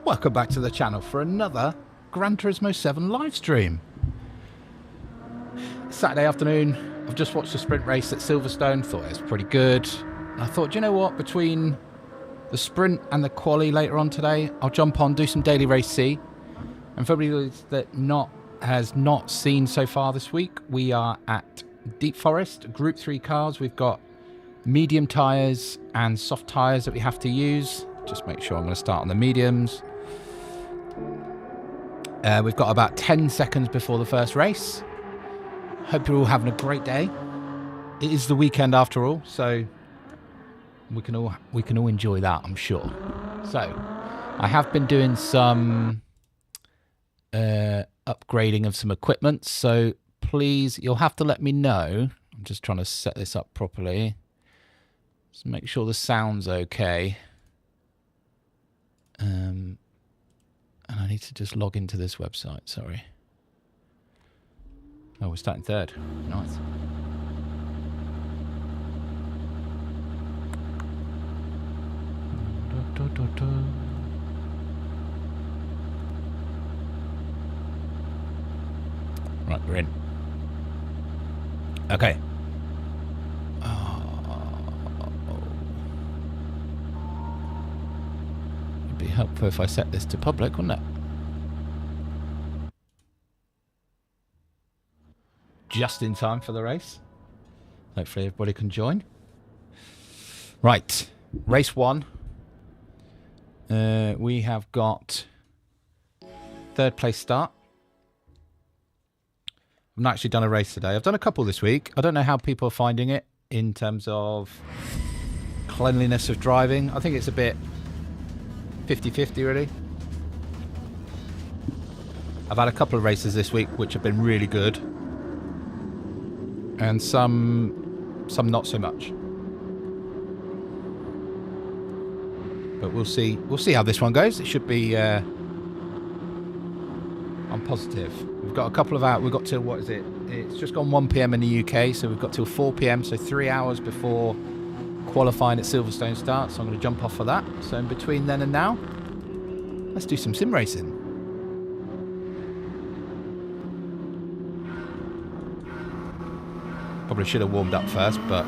Welcome back to the channel for another Gran Turismo 7 live stream. Saturday afternoon, I've just watched the sprint race at Silverstone, thought it was pretty good. And I thought, do you know what, between the sprint and the quali later on today, I'll jump on, do some daily race C. And for everybody that has not seen so far this week, we are at Deep Forest, Group 3 cars. We've got medium tyres and soft tyres that we have to use. Just make sure I'm going to start on the mediums. We've got about 10 seconds before the first race. Hope you're all having a great day. It is the weekend after all, so we can all enjoy that, I'm sure. So I have been doing some upgrading of some equipment, so please, you'll have to let me know. I'm just trying to set this up properly. Just make sure the sound's okay. And I need to just log into this website, sorry. Oh, we're starting third. Nice. Right, we're in. Okay. It'd be helpful if I set this to public, wouldn't it? Just in time for the race. Hopefully everybody can join. Right, race 1. We have got third place start. I've not actually done a race today. I've done a couple this week. I don't know how people are finding it in terms of cleanliness of driving. I think it's a bit 50-50 really. I've had a couple of races this week which have been really good. And some not so much. But we'll see how this one goes. It should be I'm positive. We've got a couple of hours. We've got till, what is it? It's just gone 1 PM in the UK, so we've got till 4 PM, so 3 hours before qualifying at Silverstone starts. So I'm going to jump off for that. So in between then and now, let's do some sim racing. Probably should have warmed up first, but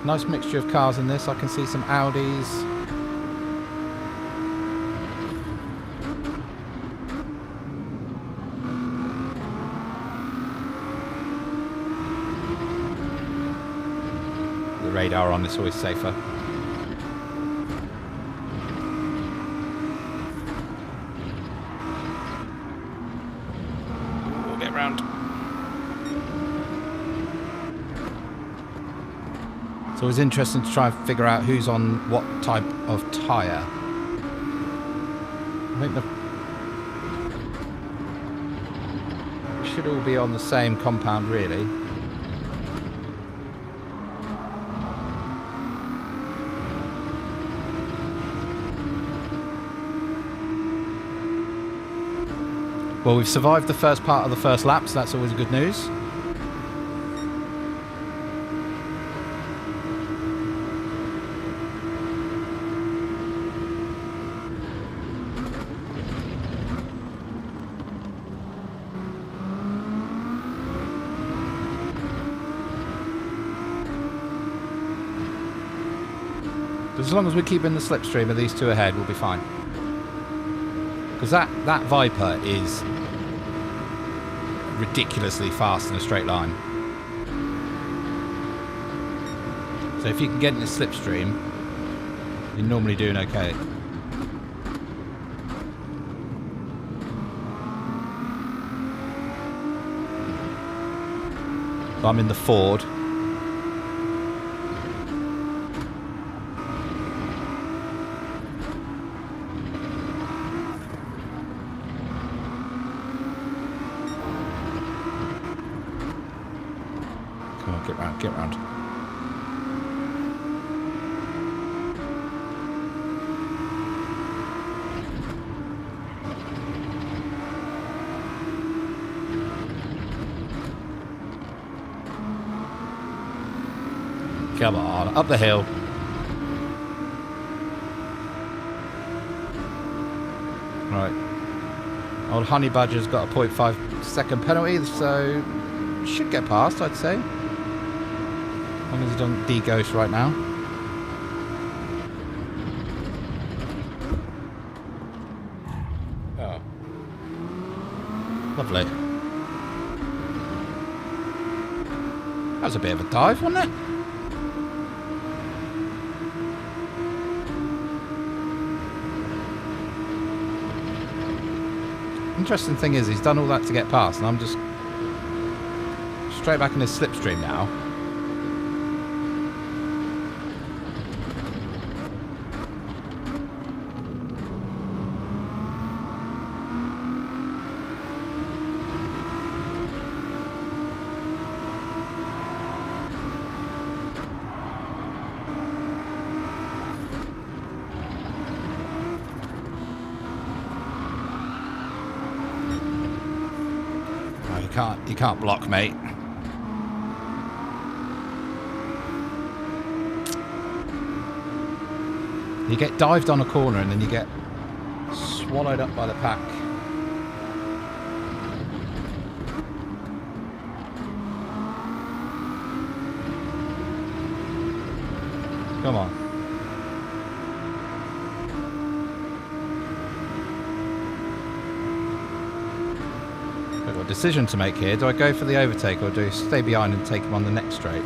nice mixture of cars in this. I can see some Audis. The radar on is always safer. Around. So it was interesting to try and figure out who's on what type of tyre. I think we should all be on the same compound really. Well, we've survived the first part of the first lap, so that's always good news. As long as we keep in the slipstream of these two ahead, we'll be fine. Because that Viper is ridiculously fast in a straight line. So if you can get in the slipstream, you're normally doing okay. So I'm in the Ford. Come on, get round. Come on, up the hill. Old Honey Badger's got a 0.5 second penalty, so should get past, I'd say. As long as he doesn't de-ghost right now. Oh. Lovely. That was a bit of a dive, wasn't it? Interesting thing is, he's done all that to get past, and I'm just straight back in his slipstream now. You can't block, mate. You get dived on a corner and then you get swallowed up by the pack. Come on. I've got a decision to make here. Do I go for the overtake or do I stay behind and take him on the next straight?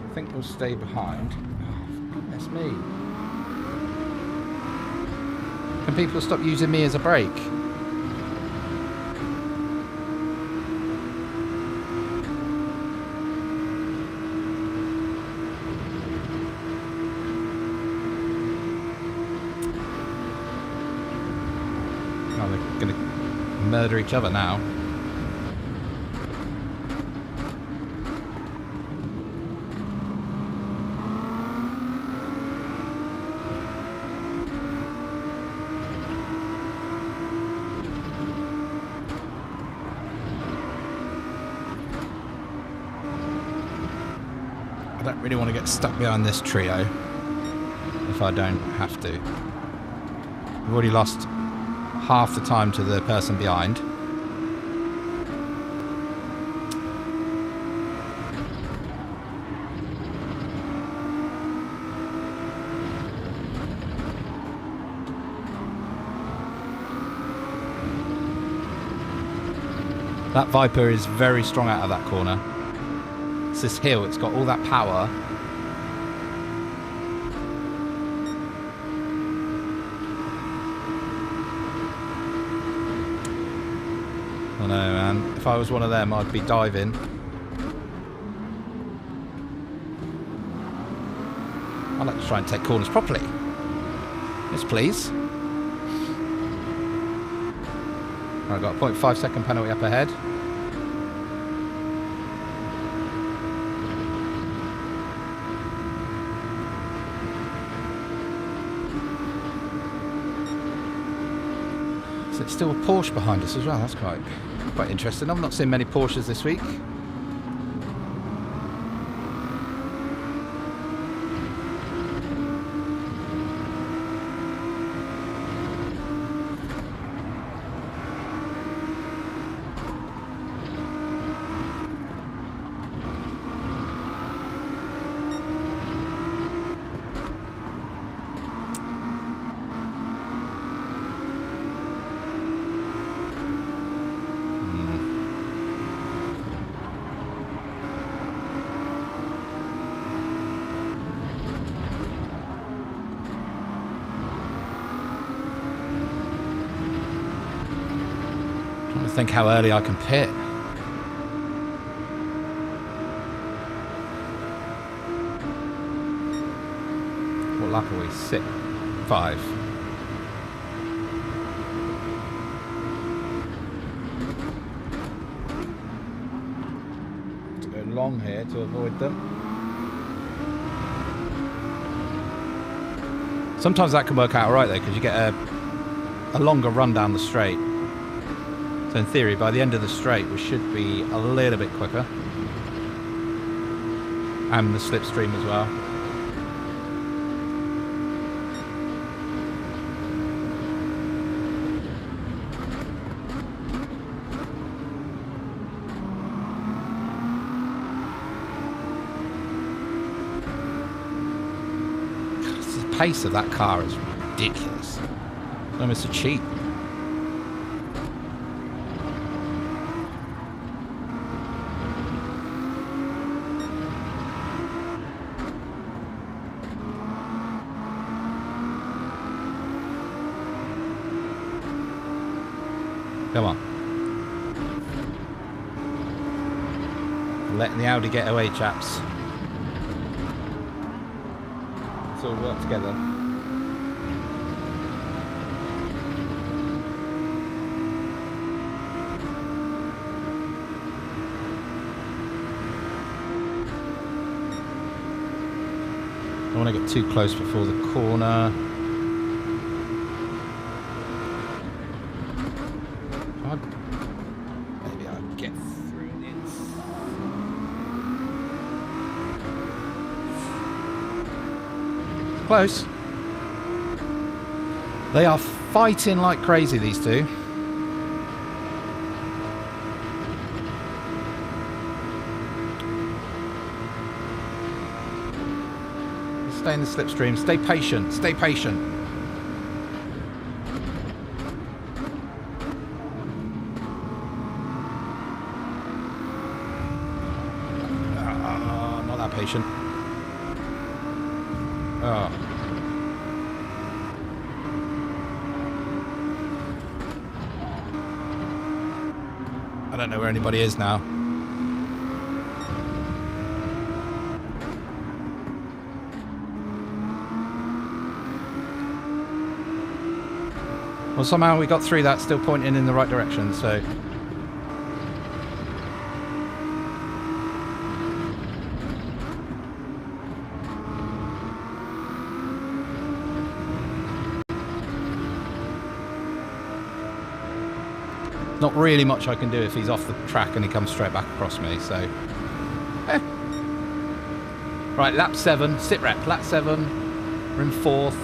I think we'll stay behind. Oh, goodness me. Can people stop using me as a brake? Going to murder each other now. I don't really want to get stuck behind this trio if I don't have to. We've already lost half the time to the person behind. That Viper is very strong out of that corner. It's this hill, it's got all that power. I know, man. If I was one of them, I'd be diving. I like to try and take corners properly. Yes, please. I've got a 0.5 second penalty up ahead. So it's still a Porsche behind us as well. That's quite interesting. I've not seen many Porsches this week. Think how early I can pit. What lap are we? 6, 5. To go long here to avoid them. Sometimes that can work out alright though, because you get a longer run down the straight. So in theory, by the end of the straight, we should be a little bit quicker. And the slipstream as well. pace of that car is ridiculous. It's almost a cheat. Come on. Letting the Audi get away, chaps. Let's all work together. I don't want to get too close before the corner. Maybe I'll get through this. Close. They are fighting like crazy, these two. Stay in the slipstream. Stay patient. Stay patient. Not that patient. Oh. I don't know where anybody is now. Well, somehow we got through that, still pointing in the right direction, so... Not really much I can do if he's off the track and he comes straight back across me, so... Right, lap 7, sit rep, lap 7, we're in 4th.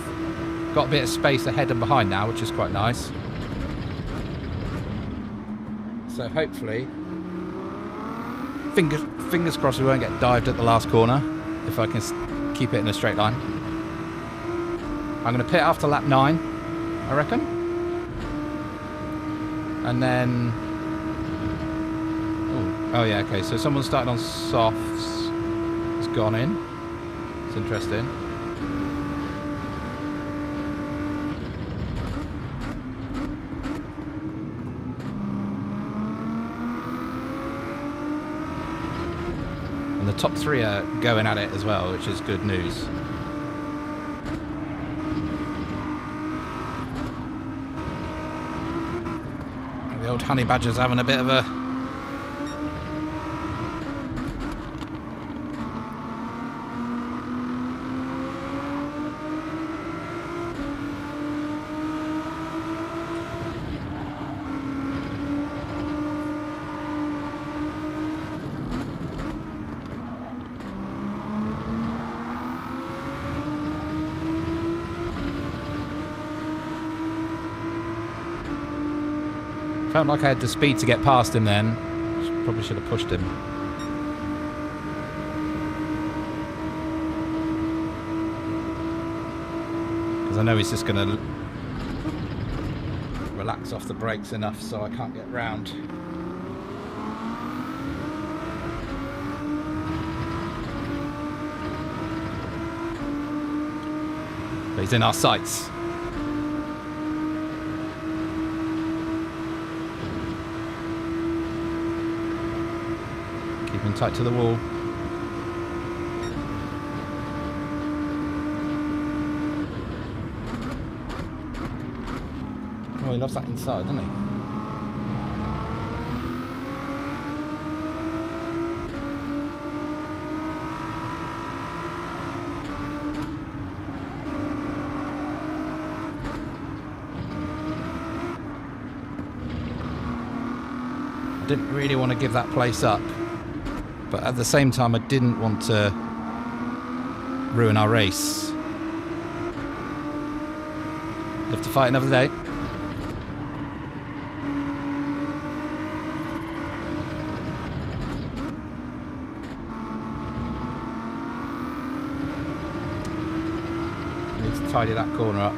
Got a bit of space ahead and behind now, which is quite nice. So hopefully, fingers crossed we won't get dived at the last corner, if I can keep it in a straight line. I'm going to pit after lap 9, I reckon. And then... Oh yeah, okay, so someone started on softs, has gone in. It's interesting. And the top 3 are going at it as well, which is good news. The old honey badger's having a bit of a... Felt like I had the speed to get past him then. Probably should have pushed him. Because I know he's just going to relax off the brakes enough so I can't get round. But he's in our sights. Keeping tight to the wall. Oh, he loves that inside, doesn't he? I didn't really want to give that place up. But at the same time, I didn't want to ruin our race. Live to fight another day. Needs tidy that corner up.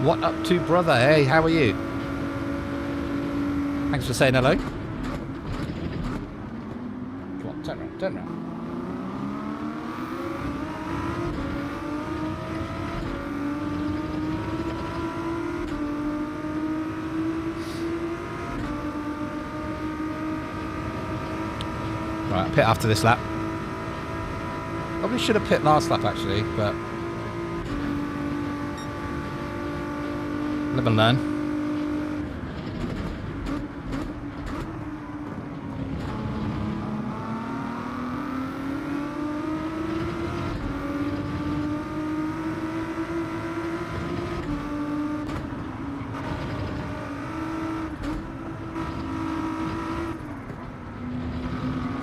What up to, brother? Hey, how are you? Thanks for saying hello. Come on, turn around, turn around. Right, pit after this lap. Probably should have pit last lap actually, but live and learn.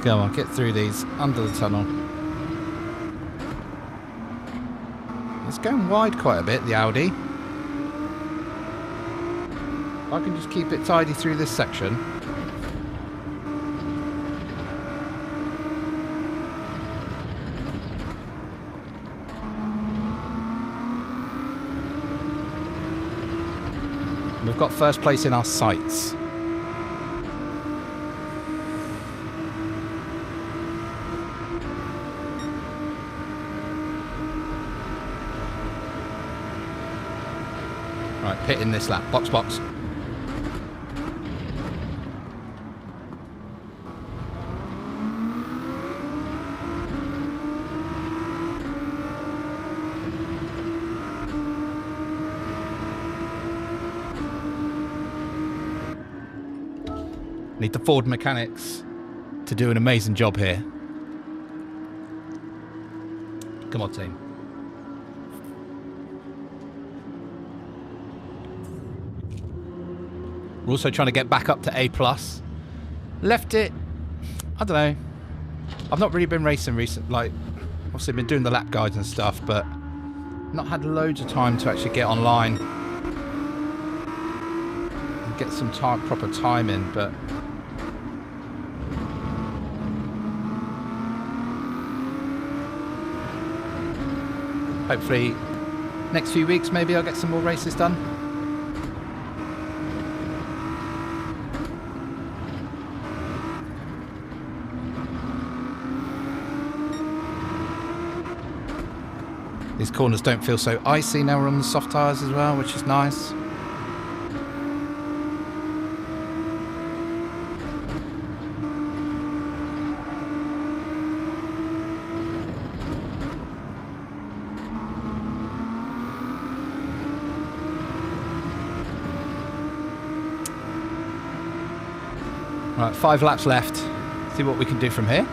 Go on, get through these under the tunnel. It's going wide quite a bit, the Audi. If I can just keep it tidy through this section. We've got first place in our sights. Right, pit in this lap. Box, box. Need the Ford mechanics to do an amazing job here. Come on, team. We're also trying to get back up to A+. Left it, I don't know. I've not really been racing recent, like, obviously been doing the lap guides and stuff, but not had loads of time to actually get online and get some time, proper time in, but hopefully next few weeks maybe I'll get some more races done. These corners don't feel so icy now we're on the soft tyres as well, which is nice. Right, 5 laps left. See what we can do from here.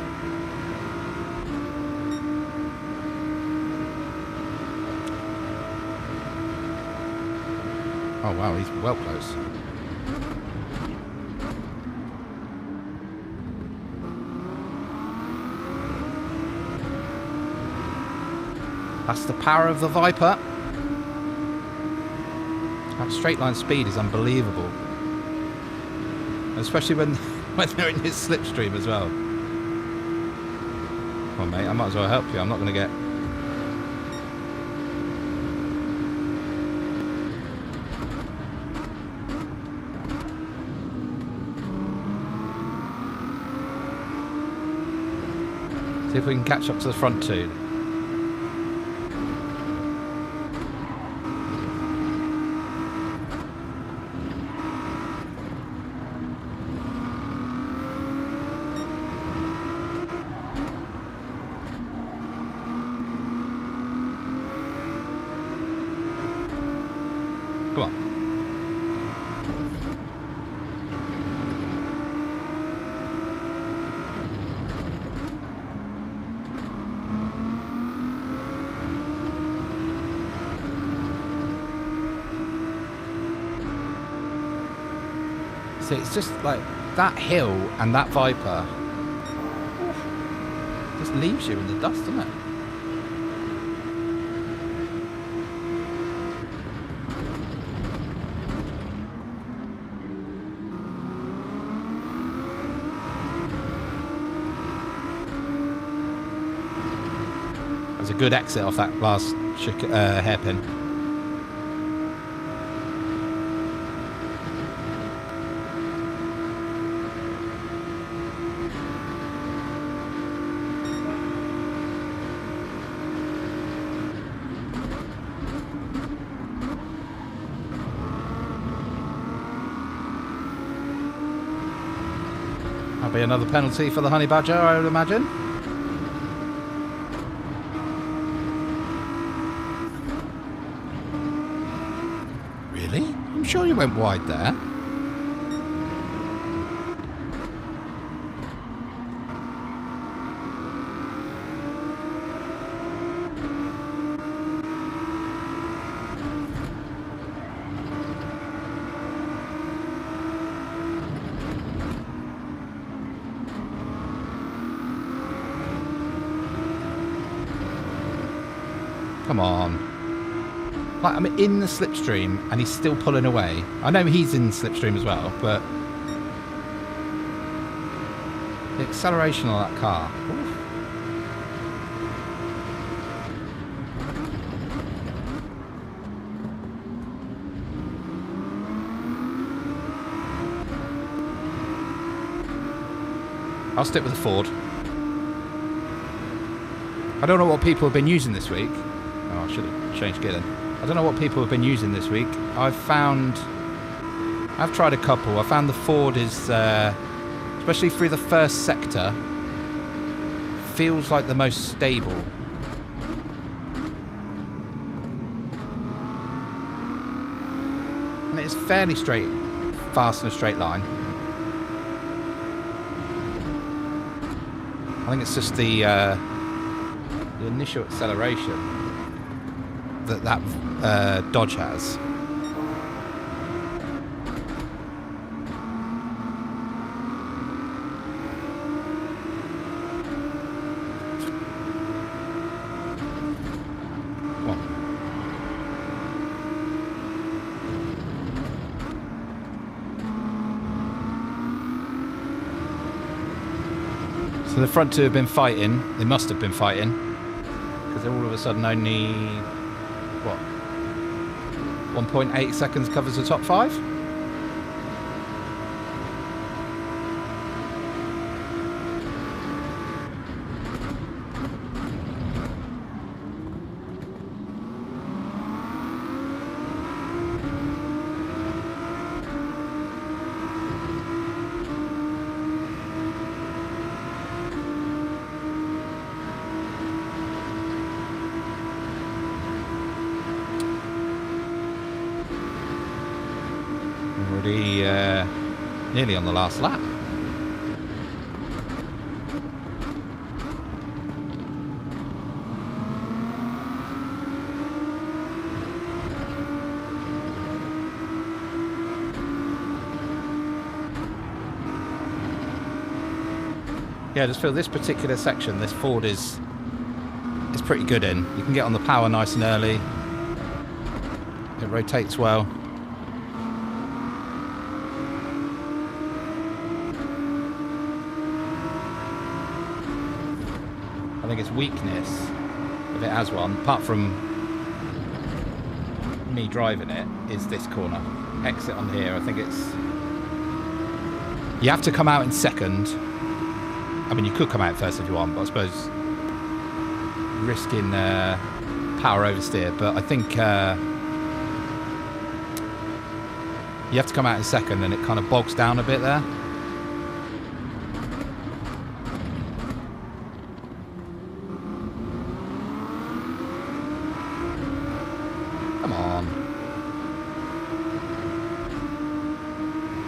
Oh wow, he's well close. That's the power of the Viper. That straight line speed is unbelievable. Especially when they're in his slipstream as well. Come on mate, I might as well help you. I'm not going to get... See if we can catch up to the front two. Come on. So it's just like that hill and that Viper just leaves you in the dust, doesn't it? was a good exit off that last hairpin. That'll be another penalty for the Honey Badger, I would imagine. Really? I'm sure you went wide there. Come on. Like, I'm in the slipstream and he's still pulling away. I know he's in the slipstream as well, but the acceleration on that car. Oof. I'll stick with the Ford. I don't know what people have been using this week. Oh, I should have changed gear then. I don't know what people have been using this week. I've tried a couple. I found the Ford is, especially through the first sector, feels like the most stable. And it's fairly straight, fast in a straight line. I think it's just the initial acceleration that Dodge has. Come on. So the front two have been fighting. They must have been fighting, because all of a sudden only, what, 1.8 seconds covers the top five? Already nearly on the last lap. Yeah, I just feel this particular section, this Ford is pretty good in. You can get on the power nice and early. It rotates well. I think its weakness, if it has one, apart from me driving it, is this corner. Exit on here, I think it's... You have to come out in second. I mean, you could come out first if you want, but I suppose risking power oversteer. But I think you have to come out in second, and it kind of bogs down a bit there. Come on.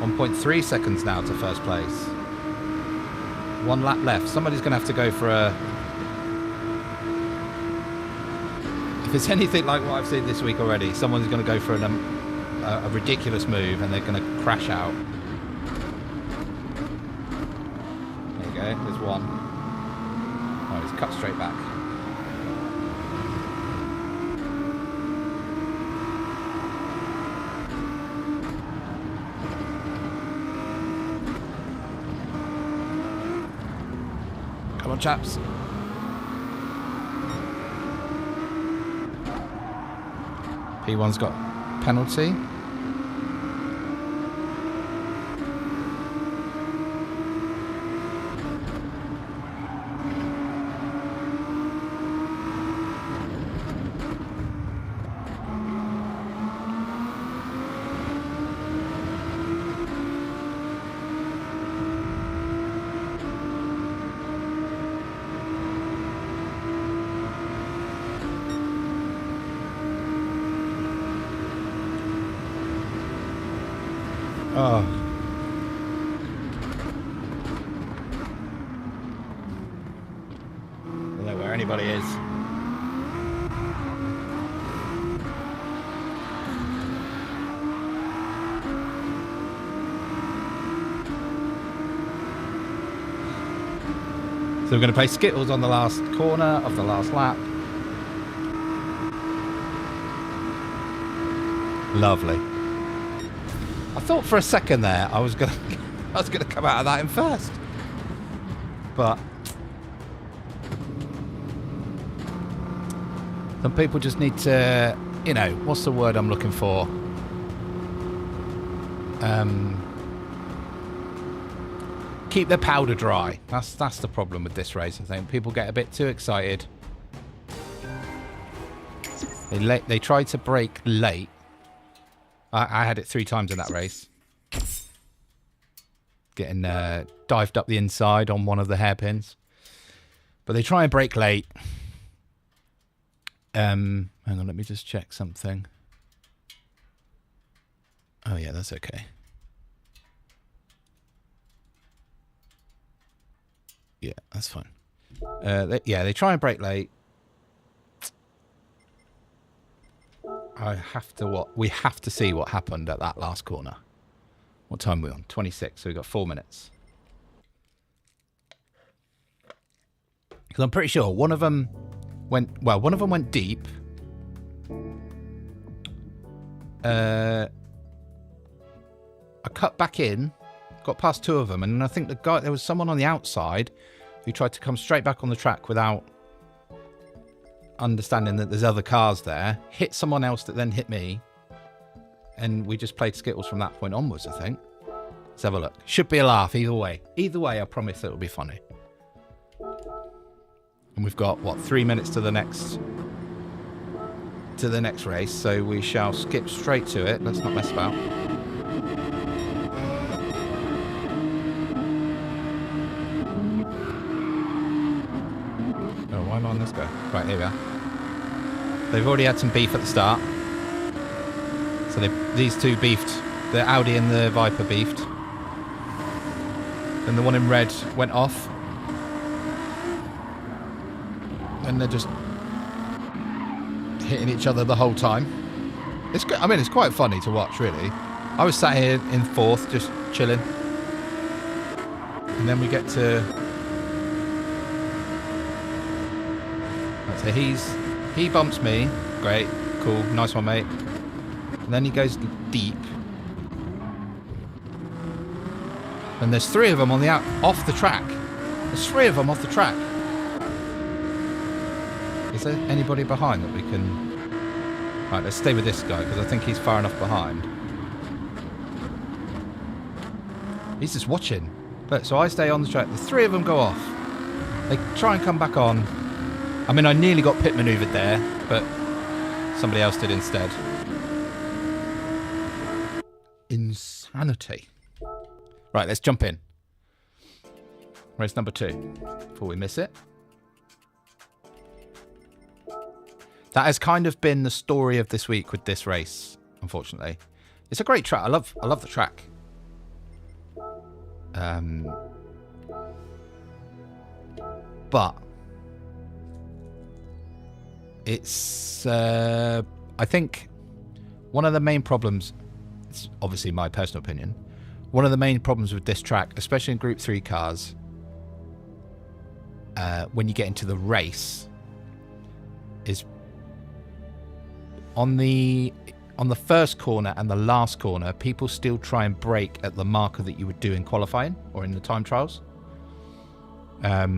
1.3 seconds now to first place. 1 lap left. Somebody's going to have to go for a... If it's anything like what I've seen this week already, someone's going to go for a ridiculous move and they're going to crash out. There you go. There's one. Oh, he's cut straight back. Come on, chaps. P1's got penalty. Oh. I don't know where anybody is. So we're going to play Skittles on the last corner of the last lap. Lovely. I thought for a second there I was gonna come out of that in first, but some people just need to, you know, what's the word I'm looking for? Keep their powder dry. That's the problem with this race. I think people get a bit too excited. They tried to brake late. I had it 3 times in that race. Getting dived up the inside on one of the hairpins. But they try and brake late. Hang on, let me just check something. Oh yeah, that's okay. Yeah, that's fine. They try and brake late. We have to see what happened at that last corner. What time are we on? 26, so we've got 4 minutes. Because I'm pretty sure one of them went deep. I cut back in, got past 2 of them, and I think there was someone on the outside who tried to come straight back on the track without understanding that there's other cars there, hit someone else that then hit me, and we just played Skittles from that point onwards, I think. Let's have a look. Should be a laugh either way. Either way, I promise it'll be funny. And we've got, what, 3 minutes to the next race, so we shall skip straight to it. Let's not mess about. Oh, why am I on this guy? Right, here we are. They've already had some beef at the start. So these two beefed. The Audi and the Viper beefed. Then the one in red went off. And they're just hitting each other the whole time. It's quite funny to watch, really. I was sat here in 4th, just chilling. And then we get to... So he bumps me. Great, cool, nice one, mate. And then he goes deep. And there's 3 of them off the track. There's 3 of them off the track. Is there anybody behind that we can... Right, let's stay with this guy, because I think he's far enough behind. He's just watching. Look, so I stay on the track. The 3 of them go off. They try and come back on. I mean, I nearly got pit manoeuvred there, but somebody else did instead. Insanity. Right, let's jump in. Race number 2, before we miss it. That has kind of been the story of this week with this race, unfortunately. It's a great track. I love the track. But it's I think one of the main problems, it's obviously my personal opinion, one of the main problems with this track, especially in Group 3 cars, when you get into the race, is on the first corner and the last corner, people still try and brake at the marker that you would do in qualifying or in the time trials. But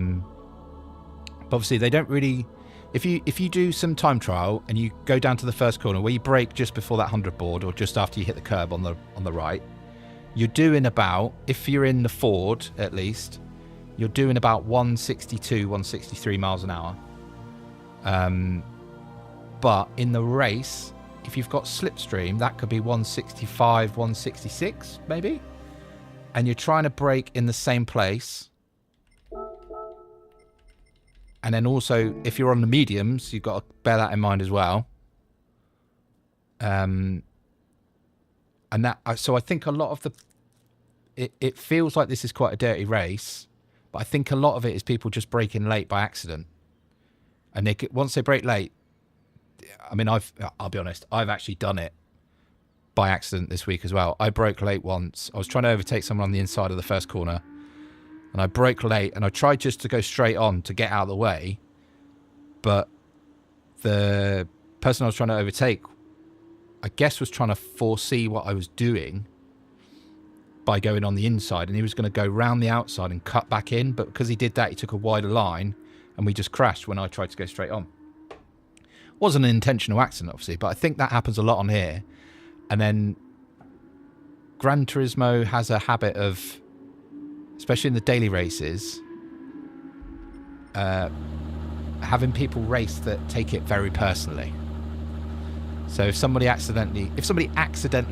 obviously they don't really... if you do some time trial and you go down to the first corner where you brake just before that 100 board or just after you hit the curb on the right, you're doing about, if you're in the Ford at least, you're doing about 162, 163 miles an hour. But in the race, if you've got slipstream, that could be 165, 166 maybe. And you're trying to brake in the same place. And then also, if you're on the mediums, you've got to bear that in mind as well. And that, so I think a lot of it feels like this is quite a dirty race, but I think a lot of it is people just braking late by accident. And once they brake late, I mean, I'll be honest, I've actually done it by accident this week as well. I broke late once. I was trying to overtake someone on the inside of the first corner. And I broke late, and I tried just to go straight on to get out of the way. But the person I was trying to overtake, I guess, was trying to foresee what I was doing by going on the inside. And he was going to go round the outside and cut back in. But because he did that, he took a wider line, and we just crashed when I tried to go straight on. Wasn't an intentional accident, obviously, but I think that happens a lot on here. And then Gran Turismo has a habit of, especially in the daily races, having people race that take it very personally. So if somebody accidentally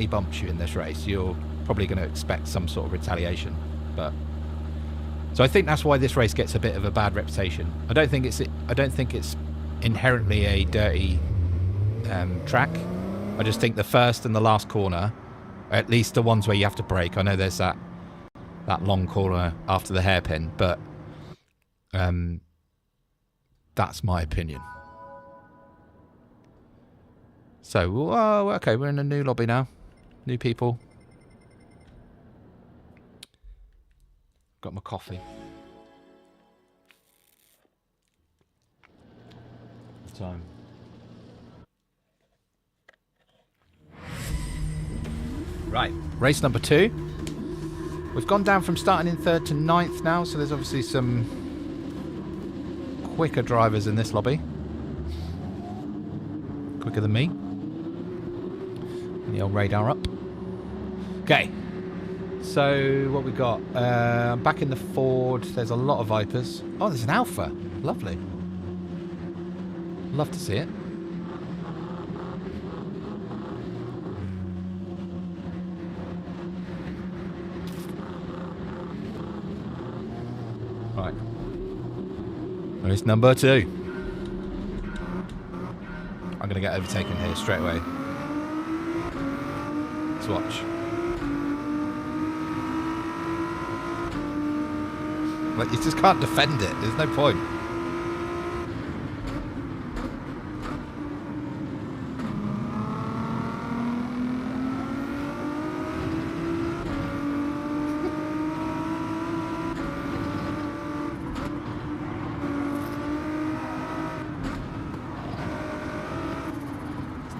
bumps you in this race, you're probably going to expect some sort of retaliation. But so I think that's why this race gets a bit of a bad reputation. I don't think it's inherently a dirty track. I just think the first and the last corner, at least the ones where you have to brake. I know there's that long corner after the hairpin, but that's my opinion. So, okay, we're in a new lobby now. New people. Got my coffee. Time. Right, race number 2. We've gone down from starting in 3rd to 9th now, so there's obviously some quicker drivers in this lobby. Quicker than me. And the old radar up. Okay, so what we got? Back in the Ford, there's a lot of Vipers. Oh, there's an Alpha. Lovely. Love to see it. Right. Race number 2. I'm going to get overtaken here straight away. Let's watch. Like, you just can't defend it. There's no point.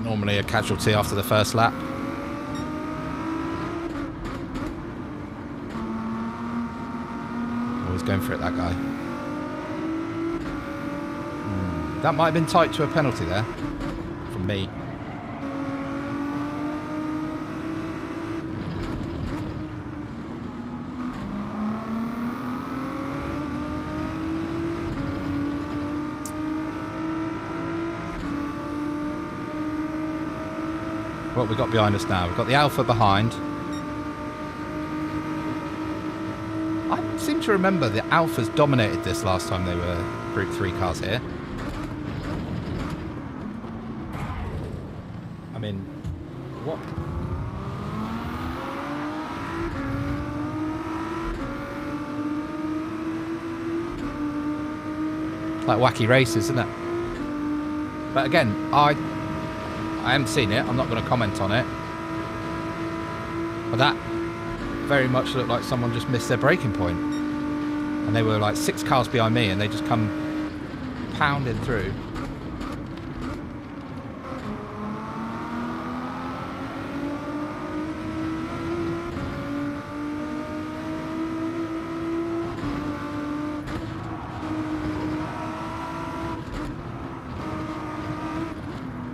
Normally a casualty after the first lap. Always going for it, that guy. That might have been tight to a penalty there from me. What we got behind us now? We've got the Alpha behind. I seem to remember the Alphas dominated this last time they were Group 3 cars here. I mean, what? Like wacky races, isn't it? But again, I haven't seen it. I'm not going to comment on it. But that very much looked like someone just missed their braking point. And they were like 6 cars behind me and they just come pounding through.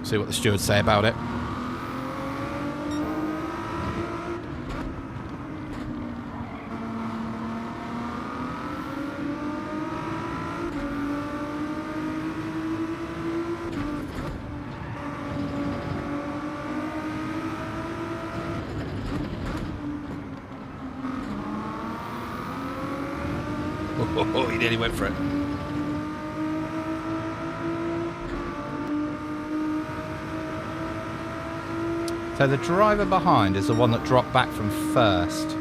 See what the stewards say about it. Oh, he nearly went for it. So the driver behind is the one that dropped back from first.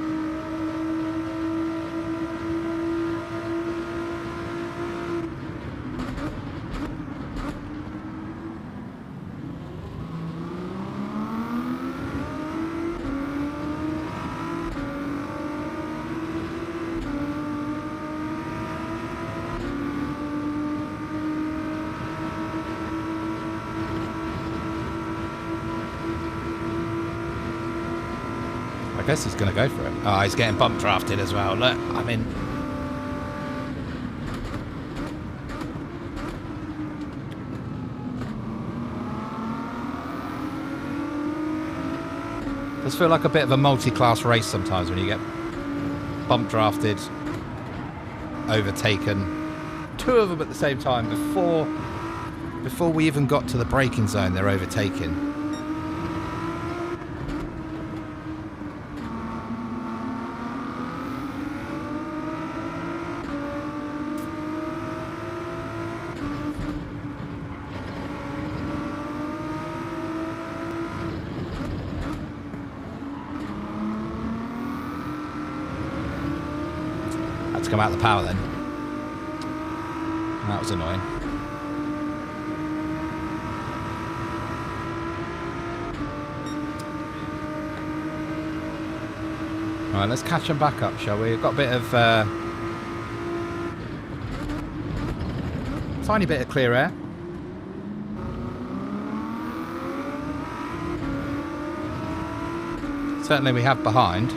I guess he's going to go for it. Oh, he's getting bump drafted as well. Look, I mean... It does feel like a bit of a multi-class race sometimes when you get bump drafted, overtaken. Two of them at the same time. Before we even got to the braking zone, they're overtaken. To come out of the power then. That was annoying. Alright, let's catch them back up, shall we? We've got a bit of tiny bit of clear air. Certainly we have behind.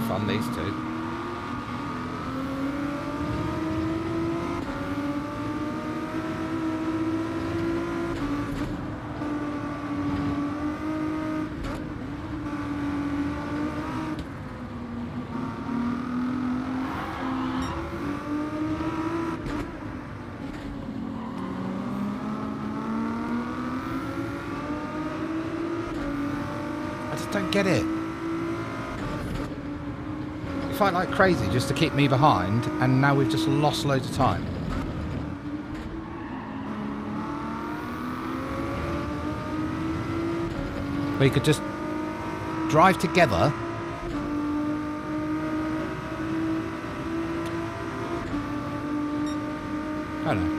Fun, these two. I just don't get it. Fight like crazy just to keep me behind, and now we've just lost loads of time. We could just drive together. I don't know.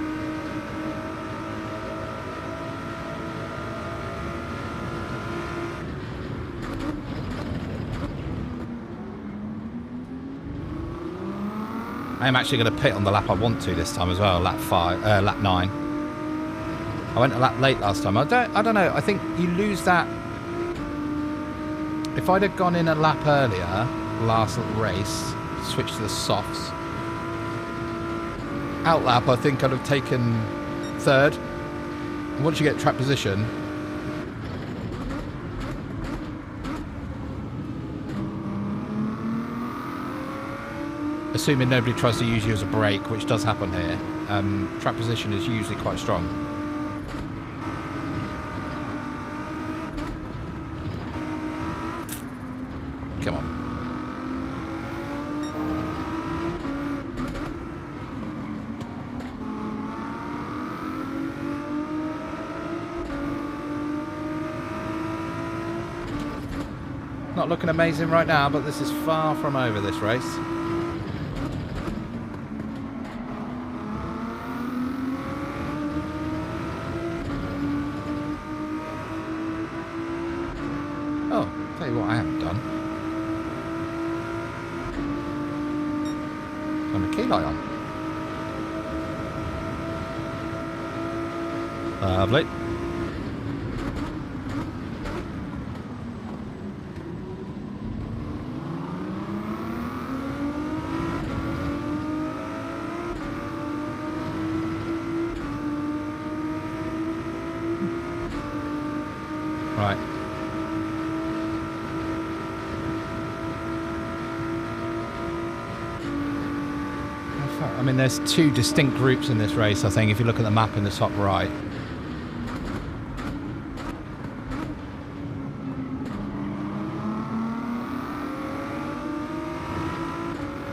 I am actually going to pit on the lap I want to this time as well, lap 9. I went a lap late last time. I don't know. I think you lose that. If I'd have gone in a lap earlier, last race, switched to the softs, out lap, I think I'd have taken third. And once you get track position, assuming nobody tries to use you as a brake, which does happen here, track position is usually quite strong. Come on. Not looking amazing right now, but this is far from over, this race. Oh, tell you what I haven't done. On the key light on. Lovely. Right. I mean, there's two distinct groups in this race, I think, if you look at the map in the top right.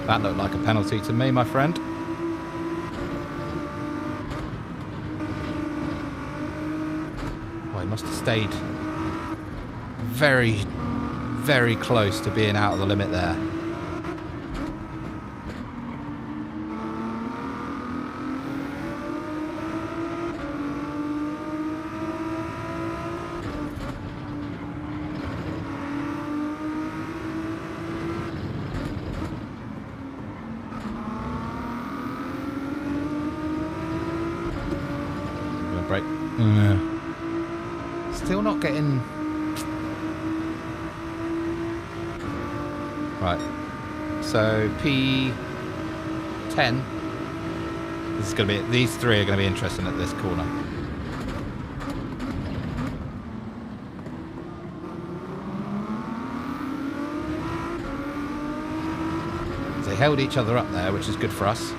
That looked like a penalty to me, my friend. Oh, he must have stayed very, very close to being out of the limit there. Break. Still not getting... Right. So P10. This is going to be... These three are going to be interesting at this corner. They held each other up there, which is good for us.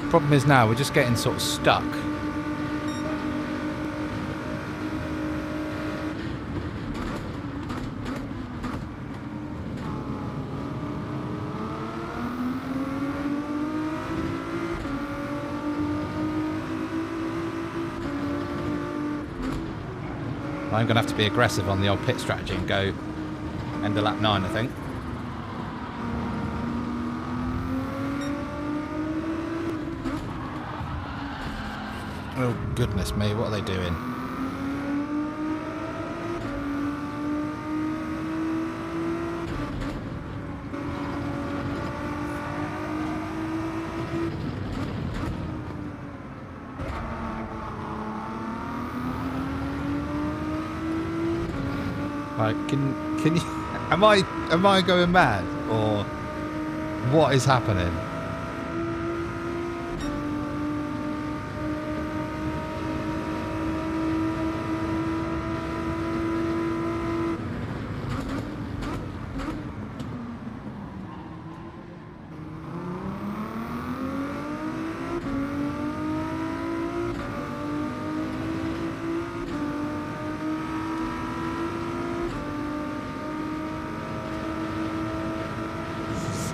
Problem is now we're just getting sort of stuck. I'm going to have to be aggressive on the old pit strategy and go end of lap 9, I think. Oh, goodness me, what are they doing? Right, can you... Am I going mad? Or what is happening?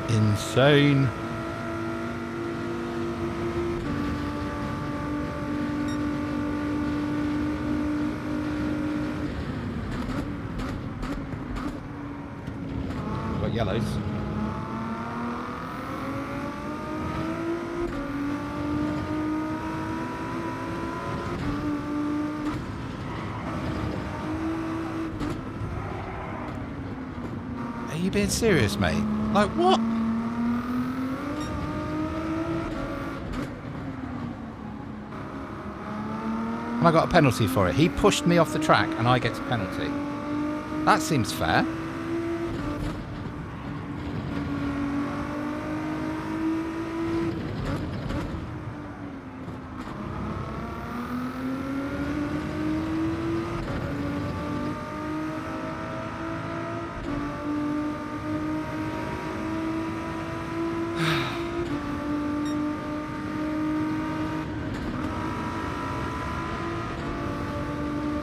Insane. Got yellows. Are you being serious, mate? Like what? And I got a penalty for it. He pushed me off the track and I get a penalty. That seems fair.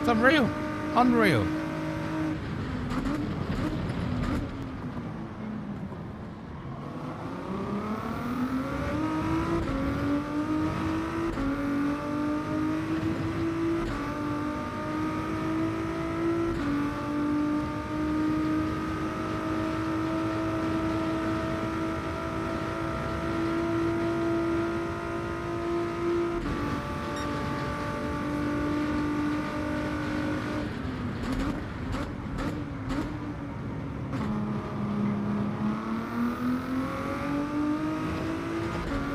It's unreal. Unreal.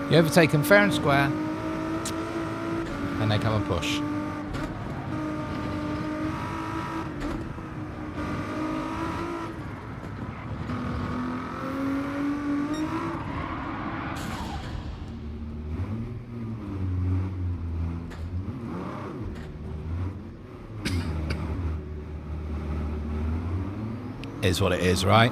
You overtake them fair and square, and they come and push. Is what it is, right?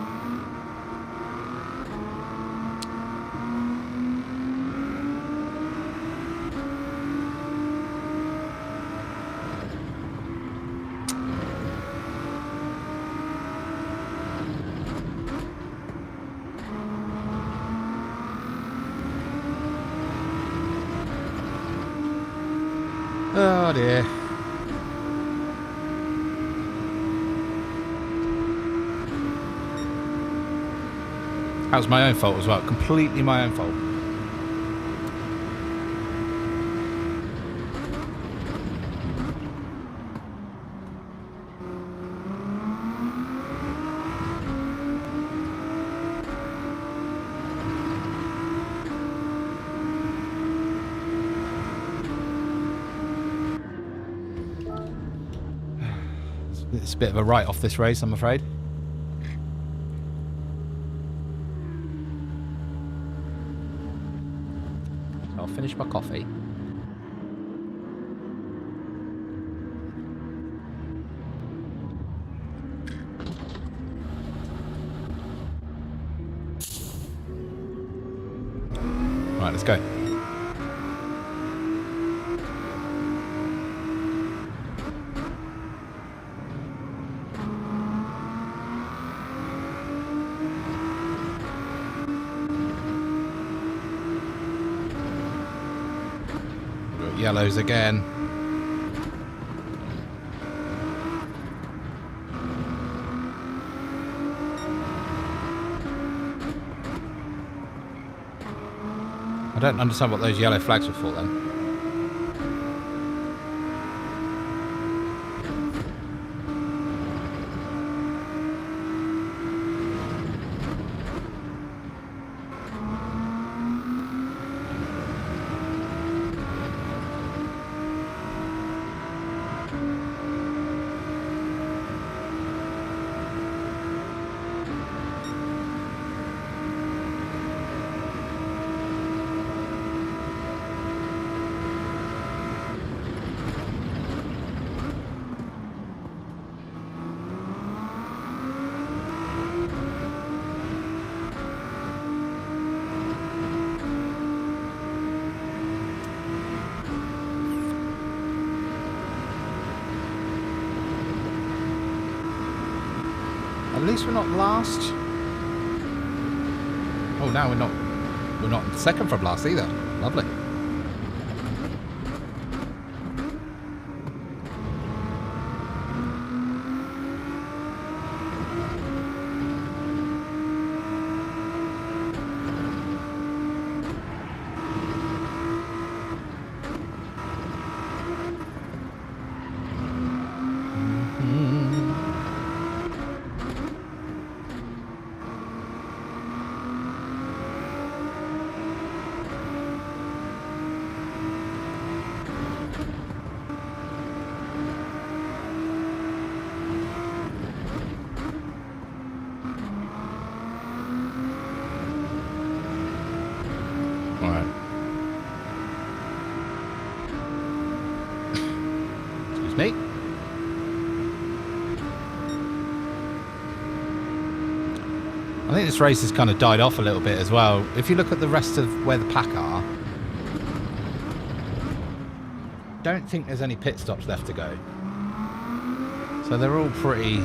Oh dear. That was my own fault as well. Completely my own fault. It's a bit of a write-off this race, I'm afraid. So I'll finish my coffee. Right, let's go. Yellows again. I don't understand what those yellow flags were for then. At least we're not last. Oh, now we're not second from last either. Lovely. Me. I think this race has kind of died off a little bit as well. If you look at the rest of where the pack are, don't think there's any pit stops left to go. So they're all pretty,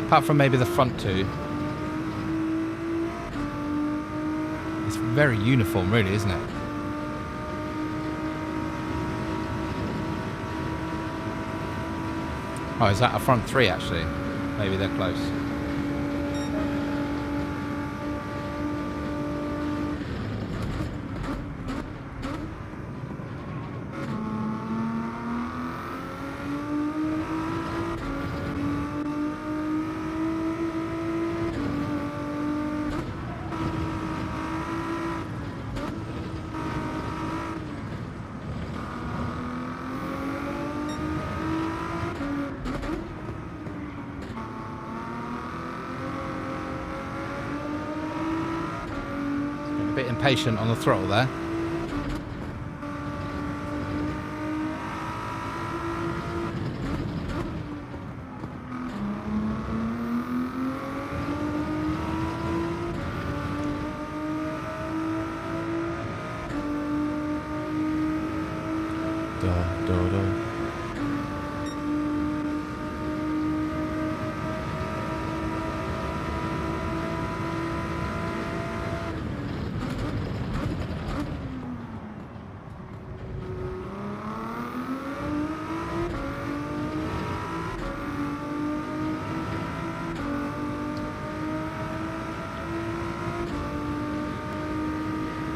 apart from maybe the front two. It's very uniform really, isn't it? Oh, is that a front three actually? Maybe they're close. patient on the throttle there.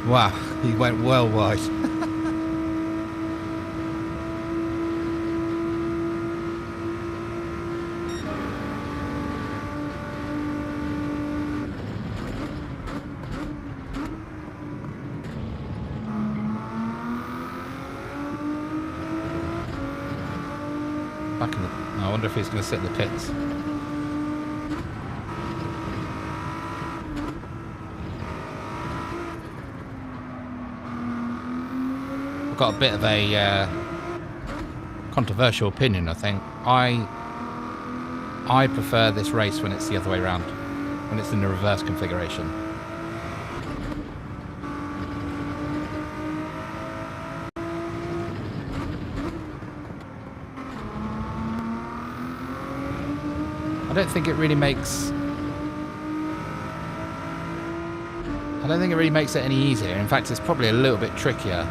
Wow, he went well wide. Back in the... I wonder if he's going to sit in the pits. I've got a bit of a controversial opinion, I think. I prefer this race when it's the other way around, when it's in the reverse configuration. I don't think it really makes it any easier. In fact, it's probably a little bit trickier.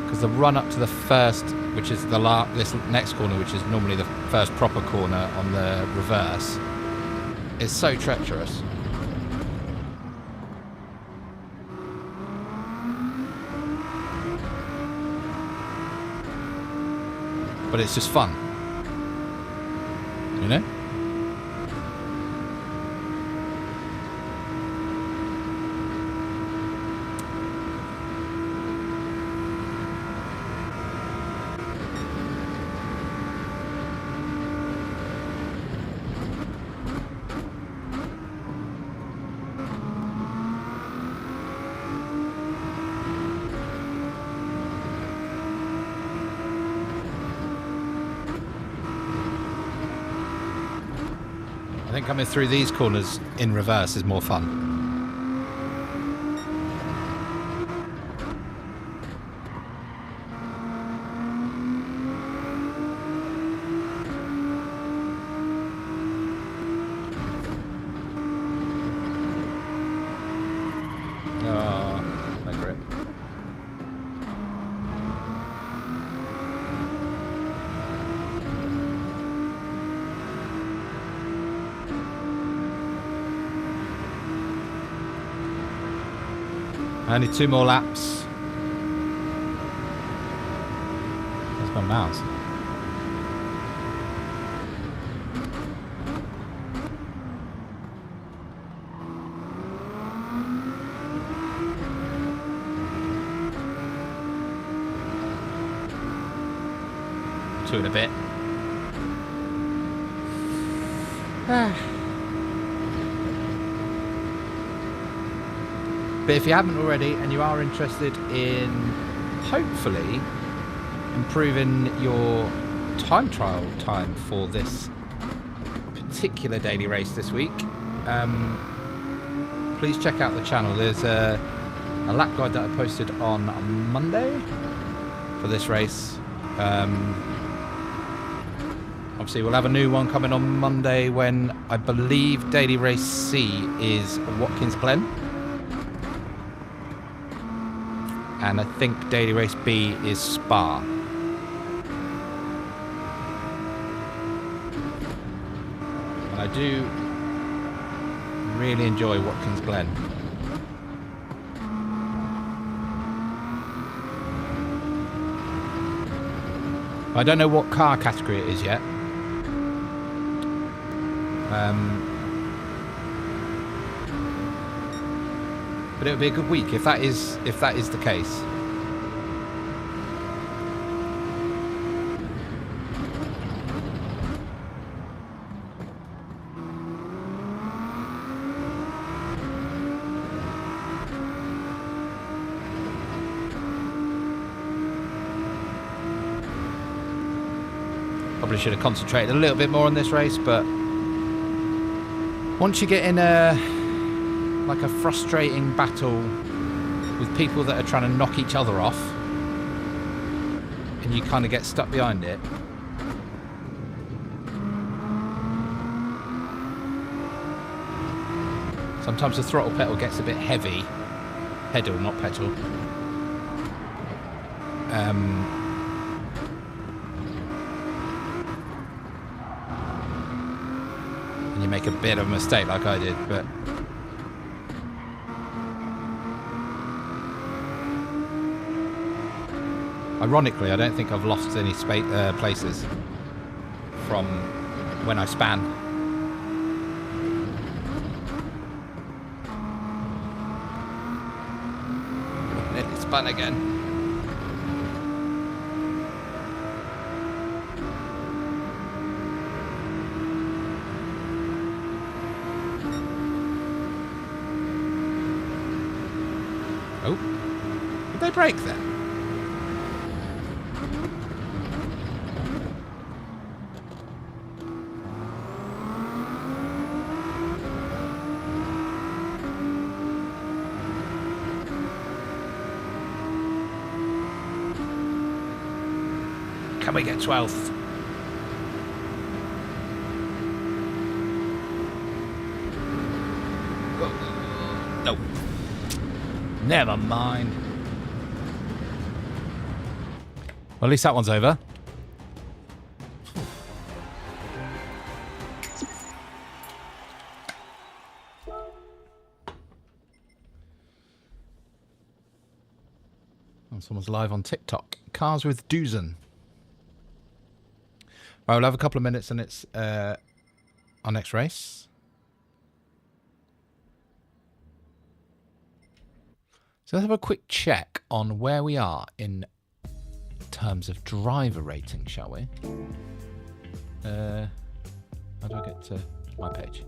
Because the run up to the first, which is this next corner, which is normally the first proper corner on the reverse, is so treacherous. But it's just fun. You know? I think coming through these corners in reverse is more fun. Oh, no grip. Only 2 more laps. There's my mouse. Two in a bit. But if you haven't already and you are interested in hopefully improving your time trial time for this particular daily race this week, please check out the channel. There's a lap guide that I posted on Monday for this race. Obviously we'll have a new one coming on Monday when I believe daily race C is Watkins Glen. And I think daily race B is Spa. And I do really enjoy Watkins Glen. I don't know what car category it is yet. But it would be a good week if that is the case. Probably should have concentrated a little bit more on this race, but once you get in a frustrating battle with people that are trying to knock each other off, and you kind of get stuck behind it, sometimes the throttle pedal gets a bit heavy. Pedal, not petal. And you make a bit of a mistake like I did, but ironically, I don't think I've lost any places from when I span. Nearly spun again. Oh, did they brake then? Can we get 12th? No. Never mind. Well, at least that one's over. Oh, someone's live on TikTok. Cars with Doozen. Right, we'll have a couple of minutes and it's our next race. So let's have a quick check on where we are in terms of driver rating, shall we? How do I get to my page?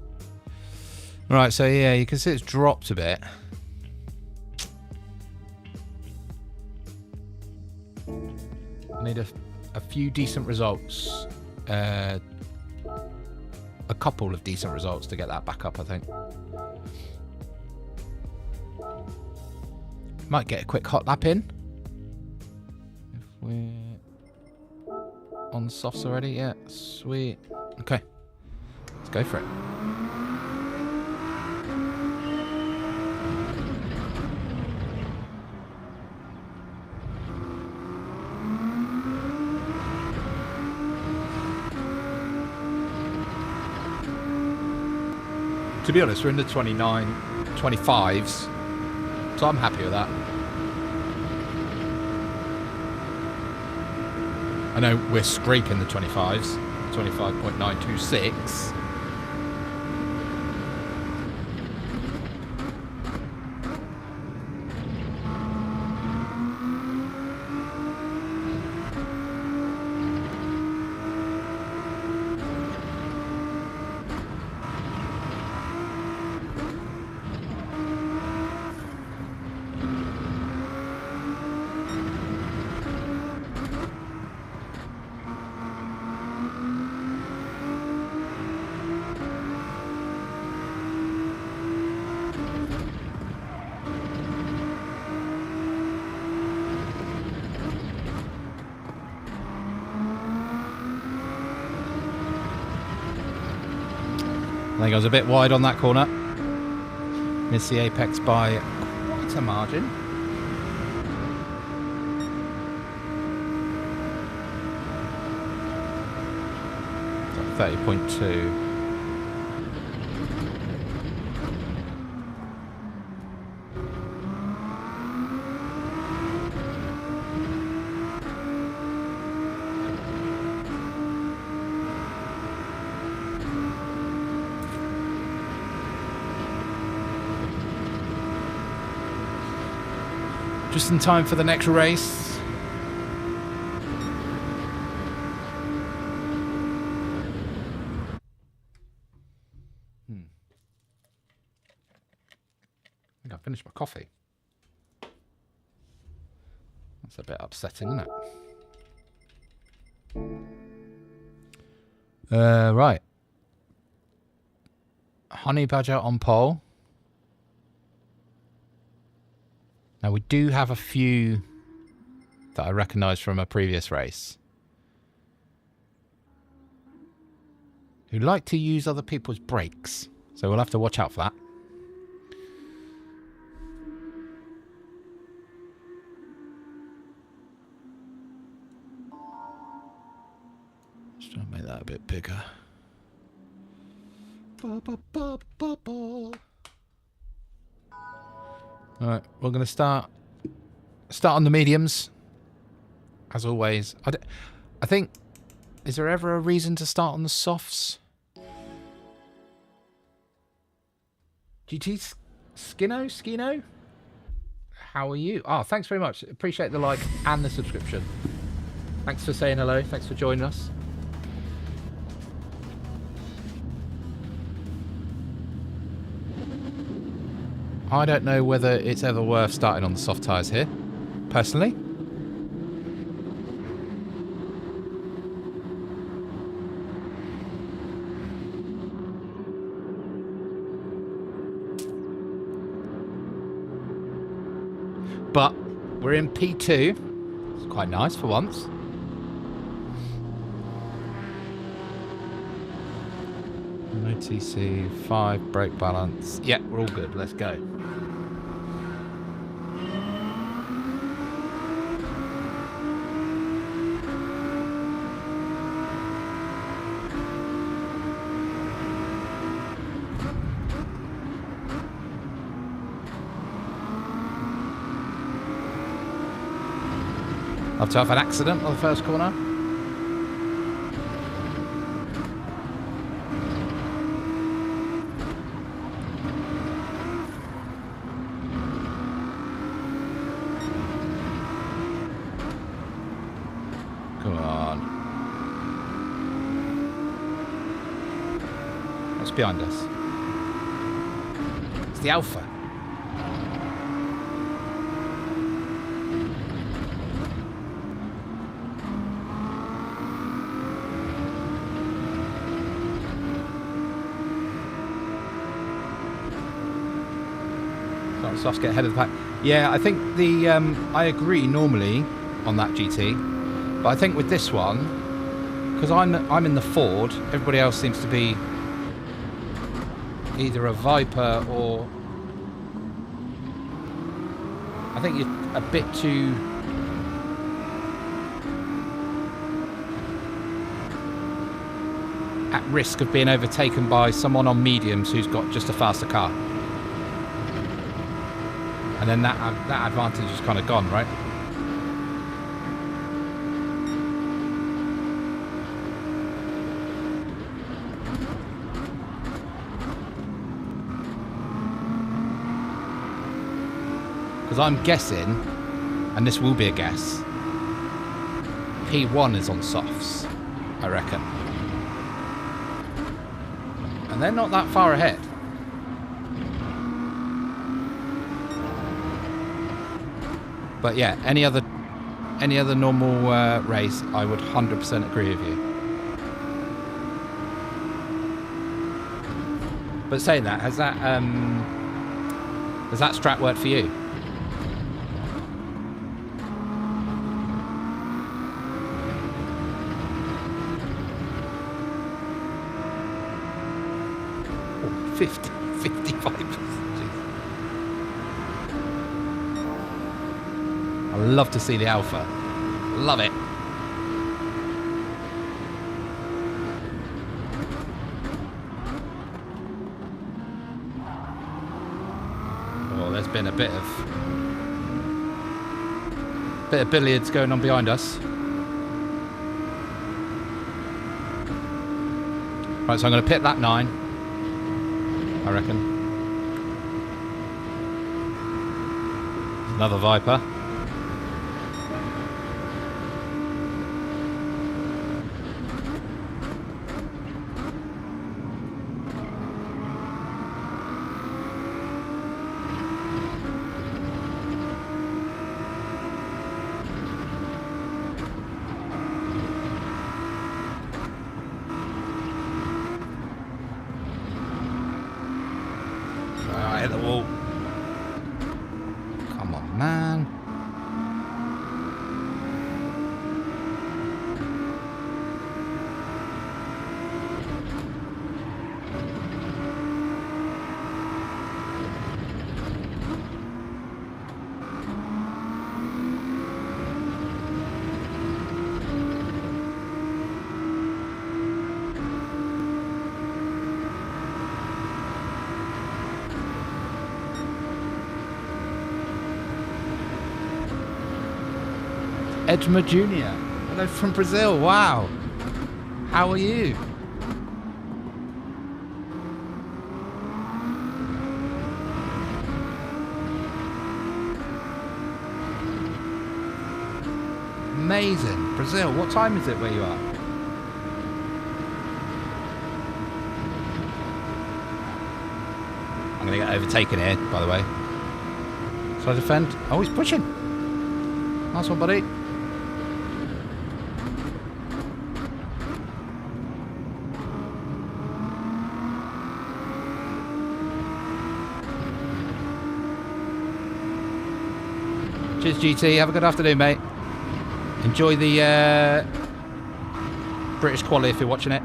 Right, so yeah, you can see it's dropped a bit. I need a few decent results. A couple of decent results to get that back up, I think. Might get a quick hot lap in. If we're on softs already, yeah, sweet. Okay, let's go for it. To be honest, we're in the 25s, so I'm happy with that. I know we're scraping the 25s, 25.926. I think I was a bit wide on that corner. Missed the apex by quite a margin. So 30.2. Just in time for the next race. I think I finished my coffee. That's a bit upsetting, isn't it? Right. Honey Badger on pole. Now, we do have a few that I recognise from a previous race who like to use other people's brakes. So we'll have to watch out for that. Just trying to make that a bit bigger. Alright, we're going to start on the mediums. As always. I think, is there ever a reason to start on the softs? GT Skino? How are you? Oh, thanks very much. Appreciate the like and the subscription. Thanks for saying hello. Thanks for joining us. I don't know whether it's ever worth starting on the soft tyres here, personally. But we're in P2. It's quite nice for once. No TC, 5 brake balance. Yeah, we're all good. Let's go. Love to have an accident on the first corner. Come on. What's behind us? It's the Alpha. Softs get ahead of the pack. Yeah, I think the I agree normally on that GT, but I think with this one, because I'm in the Ford, everybody else seems to be either a Viper or I think you're a bit too at risk of being overtaken by someone on mediums who's got just a faster car. And then that advantage is kind of gone, right? Because I'm guessing, and this will be a guess, P1 is on softs, I reckon. And they're not that far ahead. But yeah, any other normal race, I would 100% agree with you. But saying that, has that strat worked for you? Oh, 55%. I love to see the Alpha. Love it. Oh, there's been a bit of billiards going on behind us. Right, so I'm going to pit lap 9, I reckon. Another Viper. Edma Jr. Hello from Brazil. Wow. How are you? Amazing. Brazil, what time is it where you are? I'm going to get overtaken here, by the way. So I defend. Oh, he's pushing. Nice one, buddy. Cheers, GT. Have a good afternoon, mate. Enjoy the British quali if you're watching it.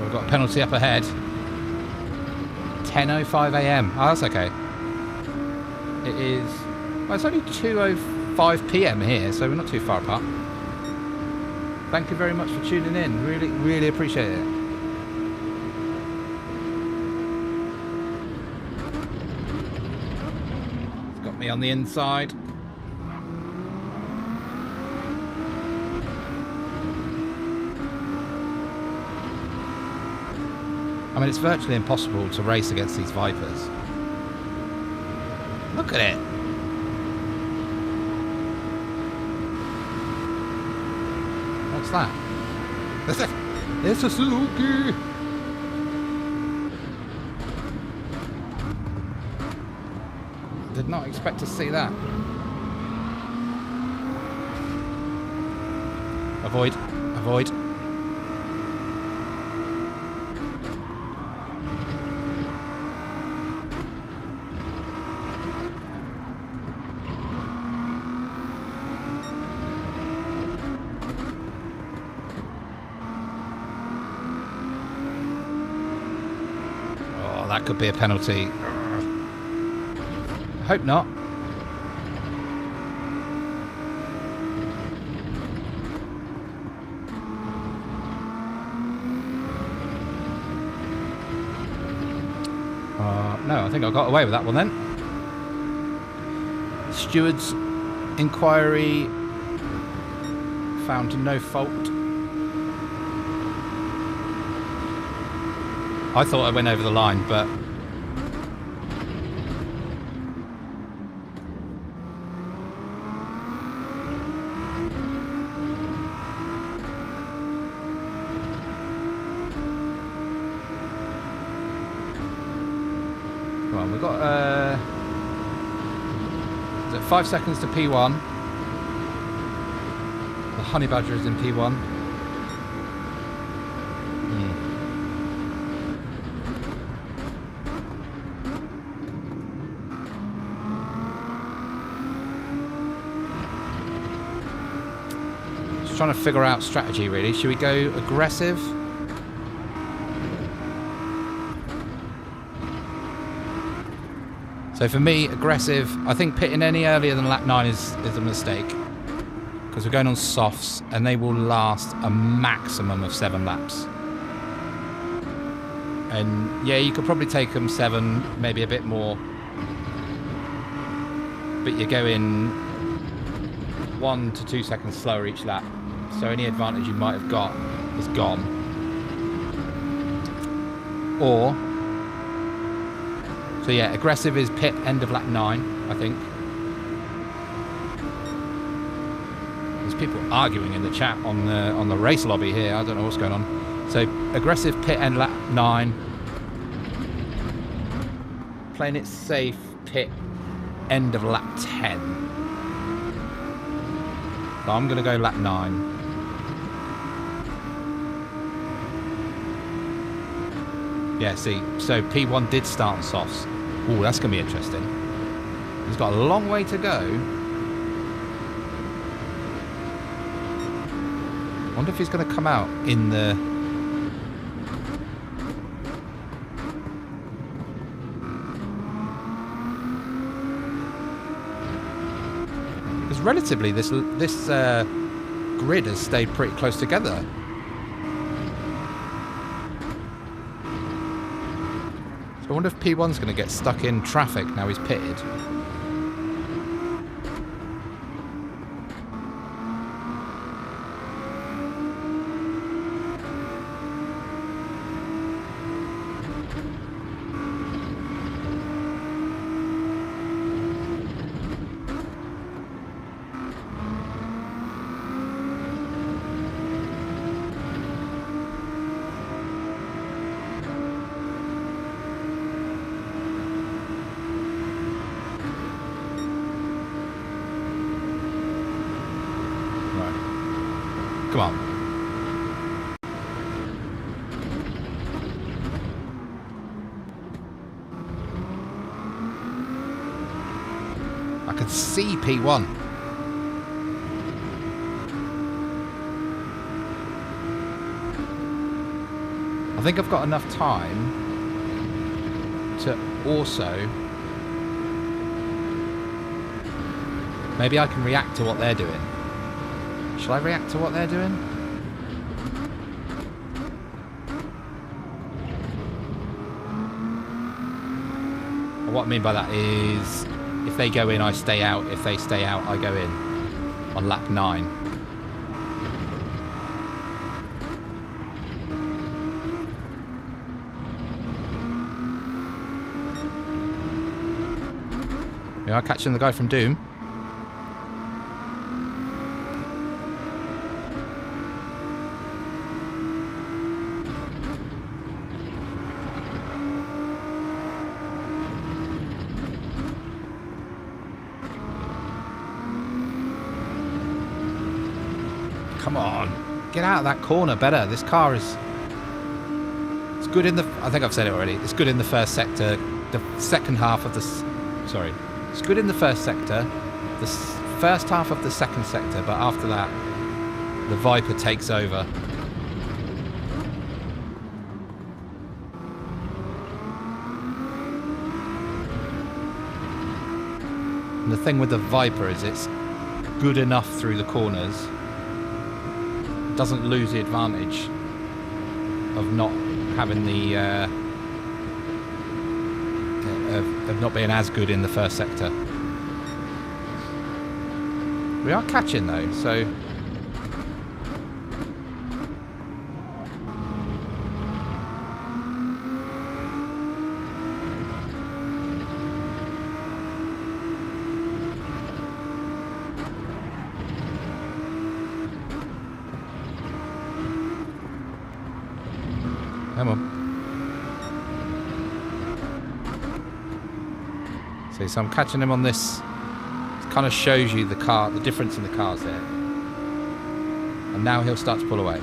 We've got a penalty up ahead. 10:05 a.m. Oh, that's okay. It is... Well, it's only 2:05 p.m. here, so we're not too far apart. Thank you very much for tuning in. Really, really appreciate it. It's got me on the inside. I mean, it's virtually impossible to race against these Vipers. Look at it. What's that? It's a Suzuki. Did not expect to see that. Avoid. Avoid. That could be a penalty. Hope not. No, I think I got away with that one then. Steward's inquiry found no fault. I thought I went over the line, but well, we've got is it 5 seconds to P1? The Honey Badger is in P1. Trying to figure out strategy really. Should we go aggressive? So for me, aggressive, I think pitting any earlier than lap 9 is a mistake, because we're going on softs and they will last a maximum of 7 laps. And yeah, you could probably take them 7, maybe a bit more, but you're going 1 to 2 seconds slower each lap. So any advantage you might have got is gone. Or, so yeah, aggressive is pit end of lap 9, I think. There's people arguing in the chat on the race lobby here. I don't know what's going on. So aggressive pit end lap 9. Playing it safe, pit end of lap 10. So I'm going to go lap 9. Yeah, see, so P1 did start on softs. Ooh, that's going to be interesting. He's got a long way to go. I wonder if he's going to come out in the... Because relatively, this grid has stayed pretty close together. So I wonder if P1's going to get stuck in traffic now he's pitted. Come on. I can see P1. I think I've got enough time to also... Maybe I can react to what they're doing. Shall I react to what they're doing? What I mean by that is, if they go in, I stay out. If they stay out, I go in. On lap 9. We are catching the guy from Doom. Come on, get out of that corner better. This car is... It's good in the... I think I've said it already. It's good in the first sector. The second half of the... Sorry. It's good in the first sector. The first half of the second sector. But after that, the Viper takes over. And the thing with the Viper is it's good enough through the corners. Doesn't lose the advantage of not having the of not being as good in the first sector. We are catching though, so come on. See, so I'm catching him on this. It kind of shows you the difference in the cars there. And now he'll start to pull away.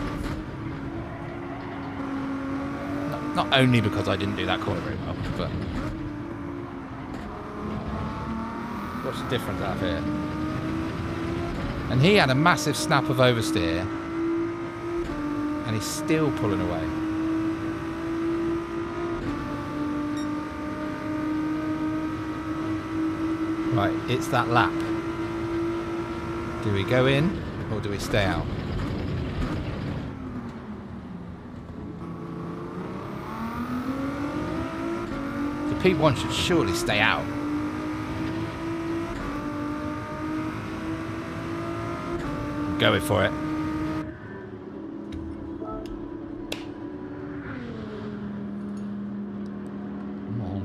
Not only because I didn't do that corner very well, but... What's the difference out of here? And he had a massive snap of oversteer. And he's still pulling away. Right, it's that lap. Do we go in or do we stay out? The P1 should surely stay out. Going for it. Come on.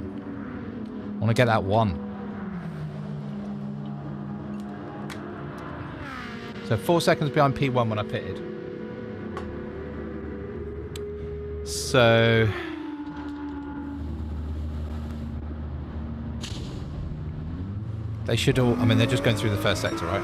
I want to get that one. So 4 seconds behind P1 when I pitted. So... They should all... I mean, they're just going through the first sector, right?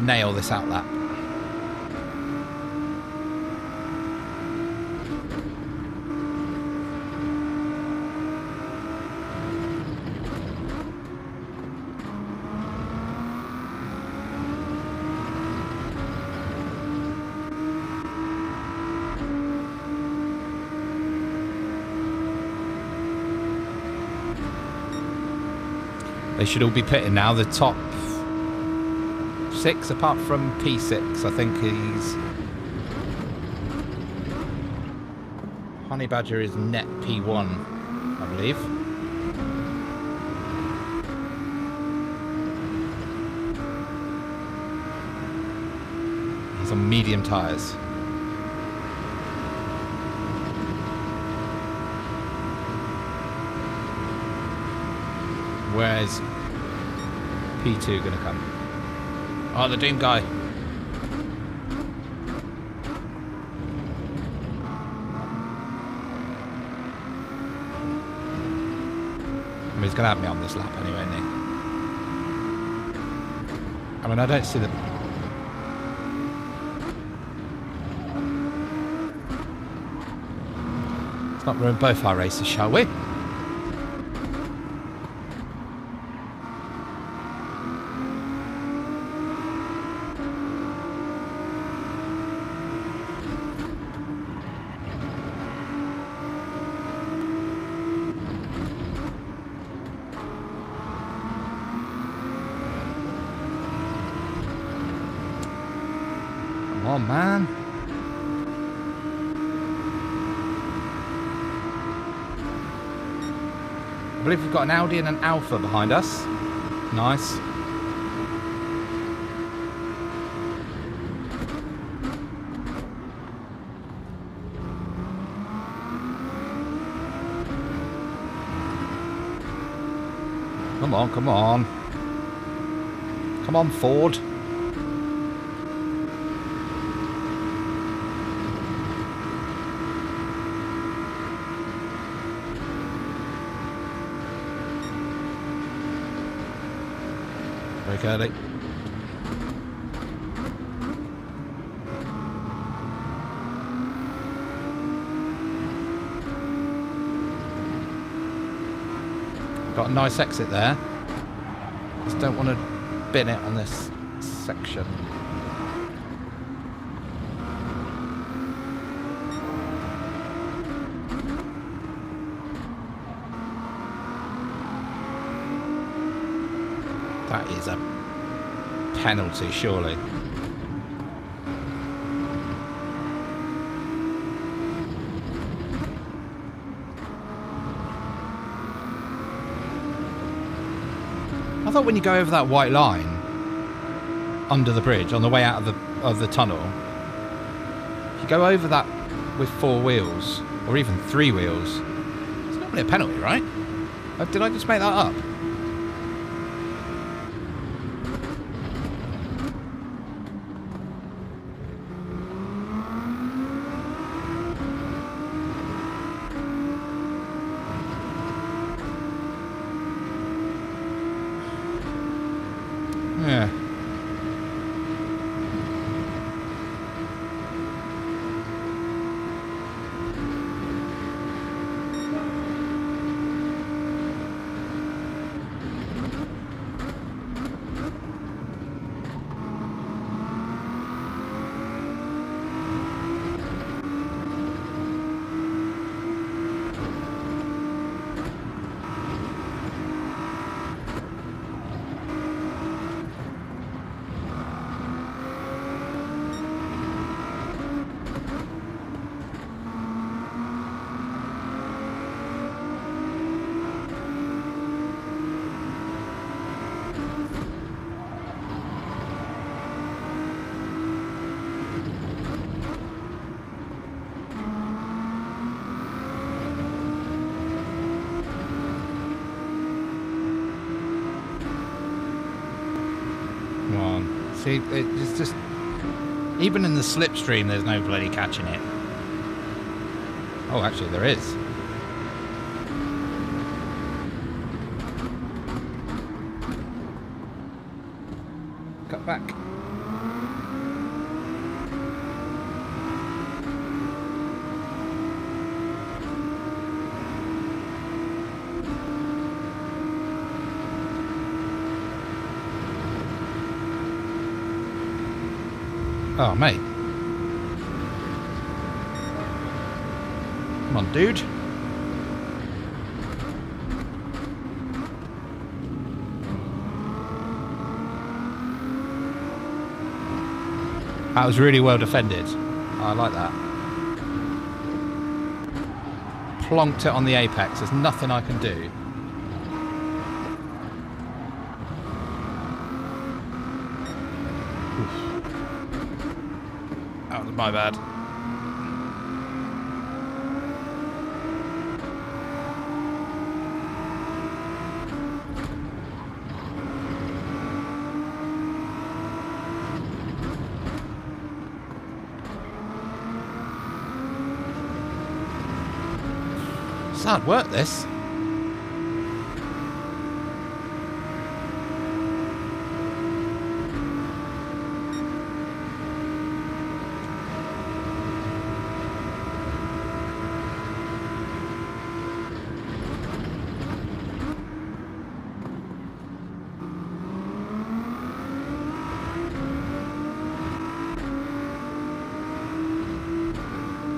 nail this out lap. They should all be pitting now. The top 6, apart from P6, I think he's... Honey Badger is net P1, I believe. He's on medium tyres. Where's P2 going to come? Oh, the Doom guy. I mean, he's going to have me on this lap anyway, isn't he? I mean, I don't see the... Let's not ruin both our races, shall we? Oh man. I believe we've got an Audi and an Alpha behind us. Nice. Come on, come on. Come on, Ford. Very early. Got a nice exit there. Just don't want to bin it on this section. That is a penalty, surely. I thought when you go over that white line under the bridge on the way out of the tunnel, if you go over that with 4 wheels or even 3 wheels, it's not really a penalty, right? Did I just make that up? Yeah. Come on. See, it's just... Even in the slipstream, there's no bloody catching it. Oh, actually, there is. Cut back. Oh, mate. Come on, dude. That was really well defended. I like that. Plonked it on the apex. There's nothing I can do. Oof. That was my bad. It's hard work, this.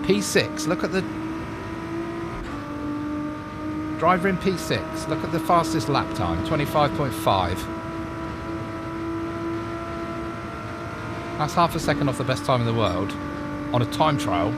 P6, look at the driver in P6. Look at the fastest lap time, 25.5. That's half a second off the best time in the world on a time trial.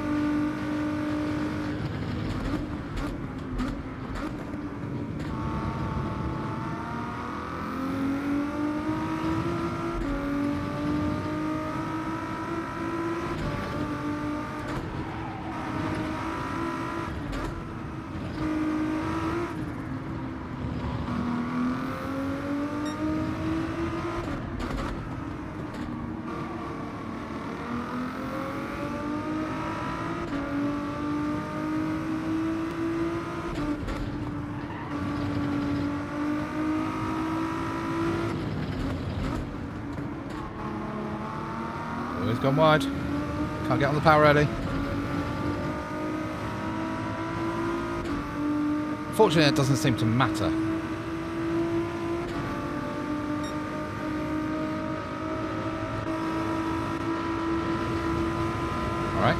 He's gone wide. Can't get on the power early. Fortunately, it doesn't seem to matter. All right.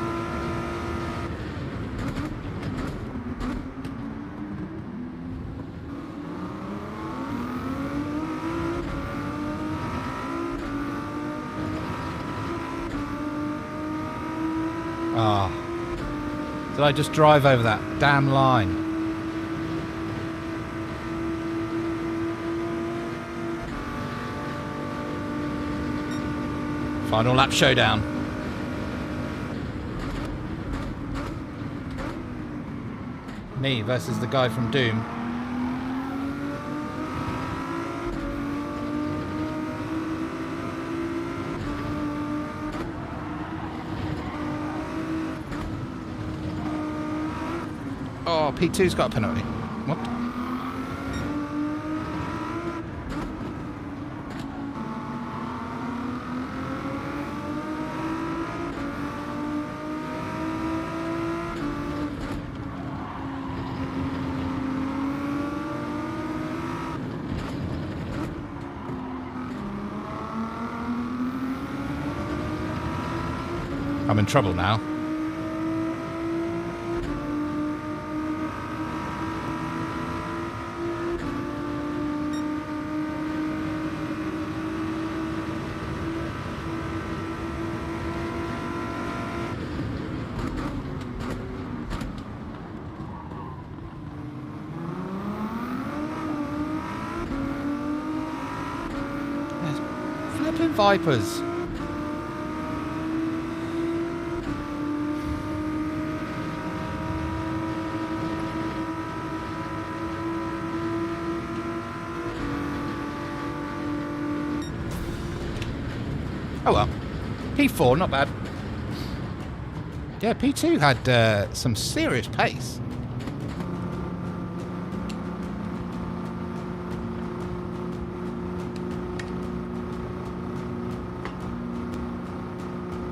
Ah, did I just drive over that damn line? Final lap showdown. Me versus the guy from Doom. Oh, P2's got a penalty. What? I'm in trouble now. Flipping Vipers. Oh well. P4, not bad. Yeah, P2 had some serious pace.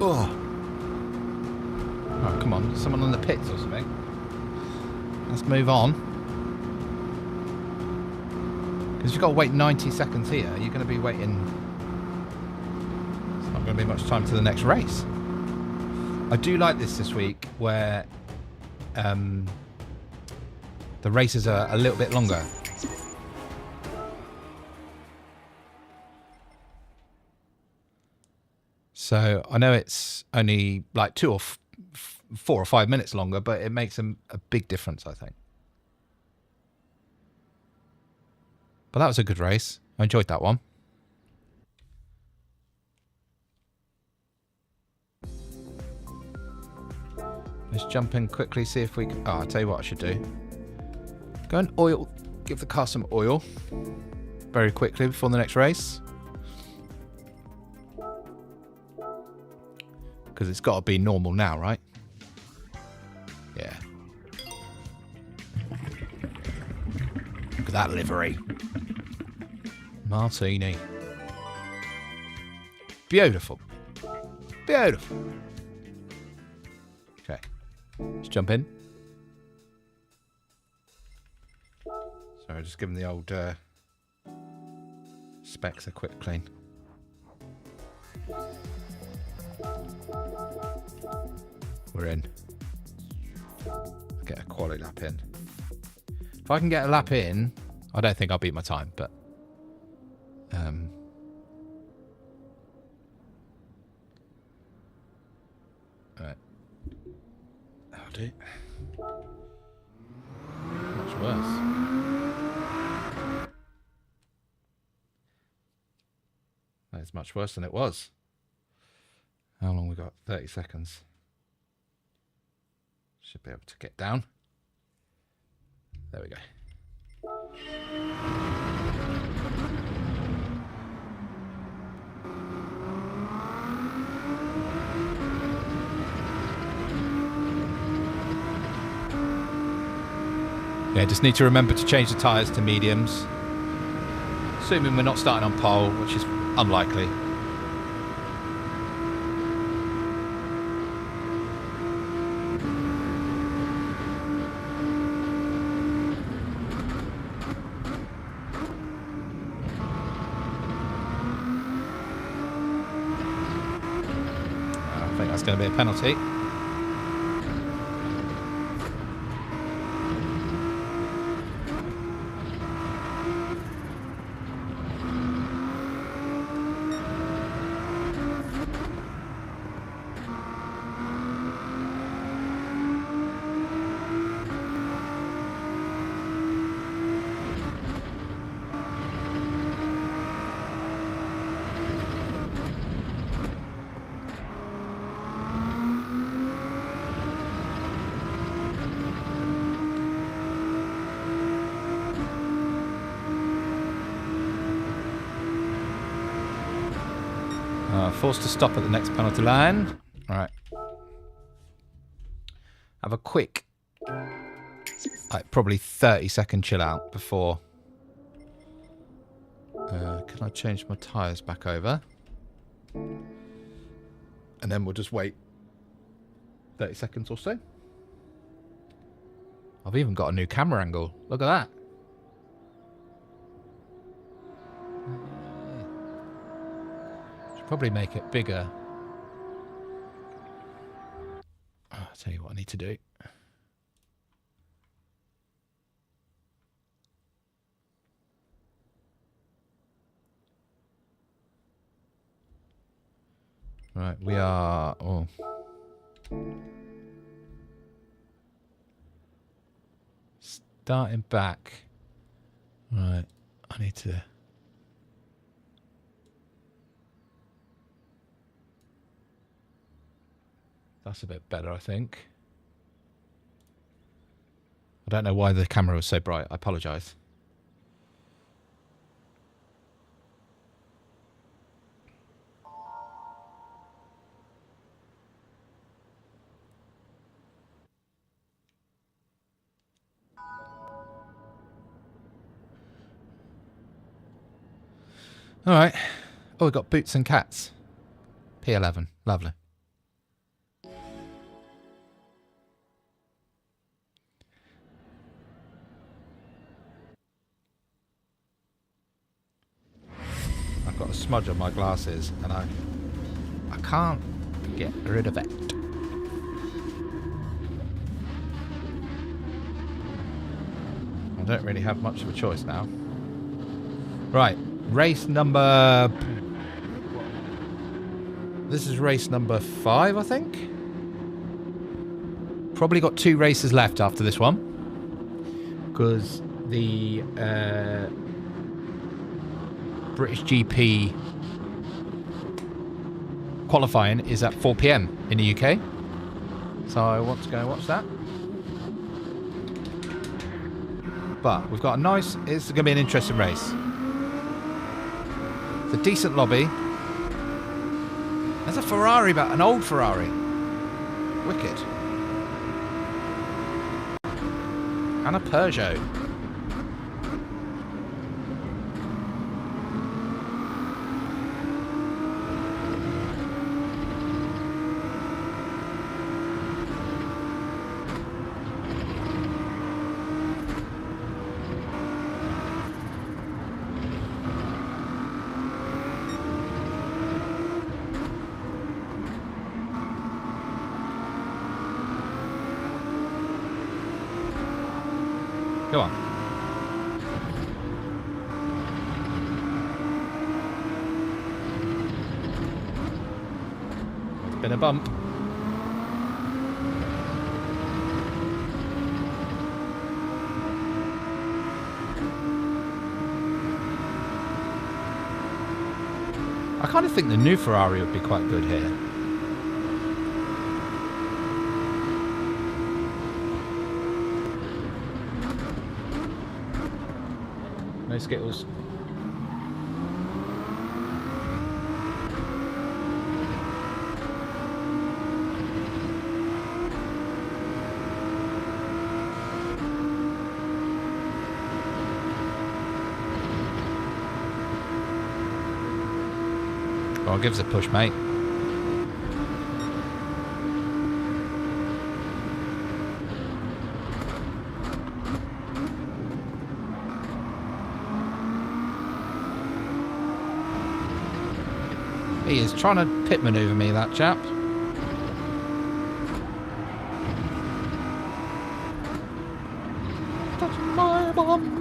Oh. Oh, come on. Someone on the pits or something. Let's move on. Because you've got to wait 90 seconds here. You're going to be waiting... It's not going be much time to the next race. I do like this week where the races are a little bit longer. So I know it's only like 2 or 4 or 5 minutes longer, but it makes a big difference, I think. But that was a good race. I enjoyed that one. Let's jump in quickly, see if we can... Oh, I'll tell you what I should do. Go and oil, give the car some oil very quickly before the next race. Because it's got to be normal now, right? Yeah. Look at that livery. Martini. Beautiful. Beautiful. Okay. Let's jump in. Sorry, just give them the old specs a quick clean. We're in. Get a quality lap in. If I can get a lap in, I don't think I'll beat my time, but alright. That'll do. Much worse. That is much worse than it was. How long we got? 30 seconds. Should be able to get down. There we go. Yeah, just need to remember to change the tyres to mediums. Assuming we're not starting on pole, which is unlikely. I think that's going to be a penalty. Forced to stop at the next penalty line. All right. Have a quick, like probably 30-second chill out before. Can I change my tyres back over? And then we'll just wait 30 seconds or so. I've even got a new camera angle. Look at that. Probably make it bigger. I'll tell you what I need to do. Right, we are... Oh. Starting back. Right, I need to... That's a bit better, I think. I don't know why the camera was so bright. I apologise. All right. Oh, we've got Boots and Cats. P11. Lovely. Got a smudge on my glasses and I I can't get rid of it. I don't really have much of a choice now. Right, race number... This is race number 5, I think. Probably got 2 races left after this one. Because the British GP qualifying is at 4 PM in the UK. So I want to go and watch that. But we've got a nice... It's going to be an interesting race. It's a decent lobby. There's a Ferrari, but an old Ferrari. Wicked. And a Peugeot. Go on. It's been a bump. I kind of think the new Ferrari would be quite good here. No Skittles. Oh, give us a push, mate. He is trying to pit maneuver me, that chap. That's my bomb.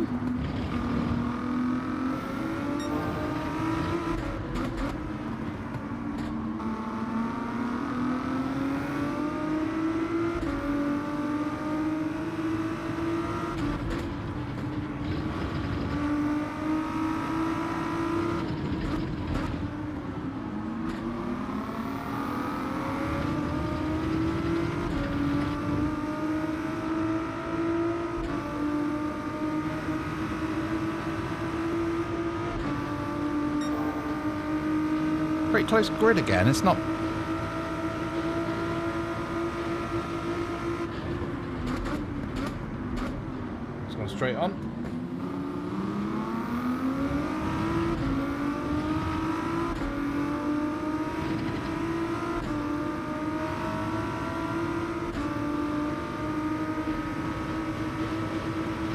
Pretty close grid again. It's not... It's going straight on.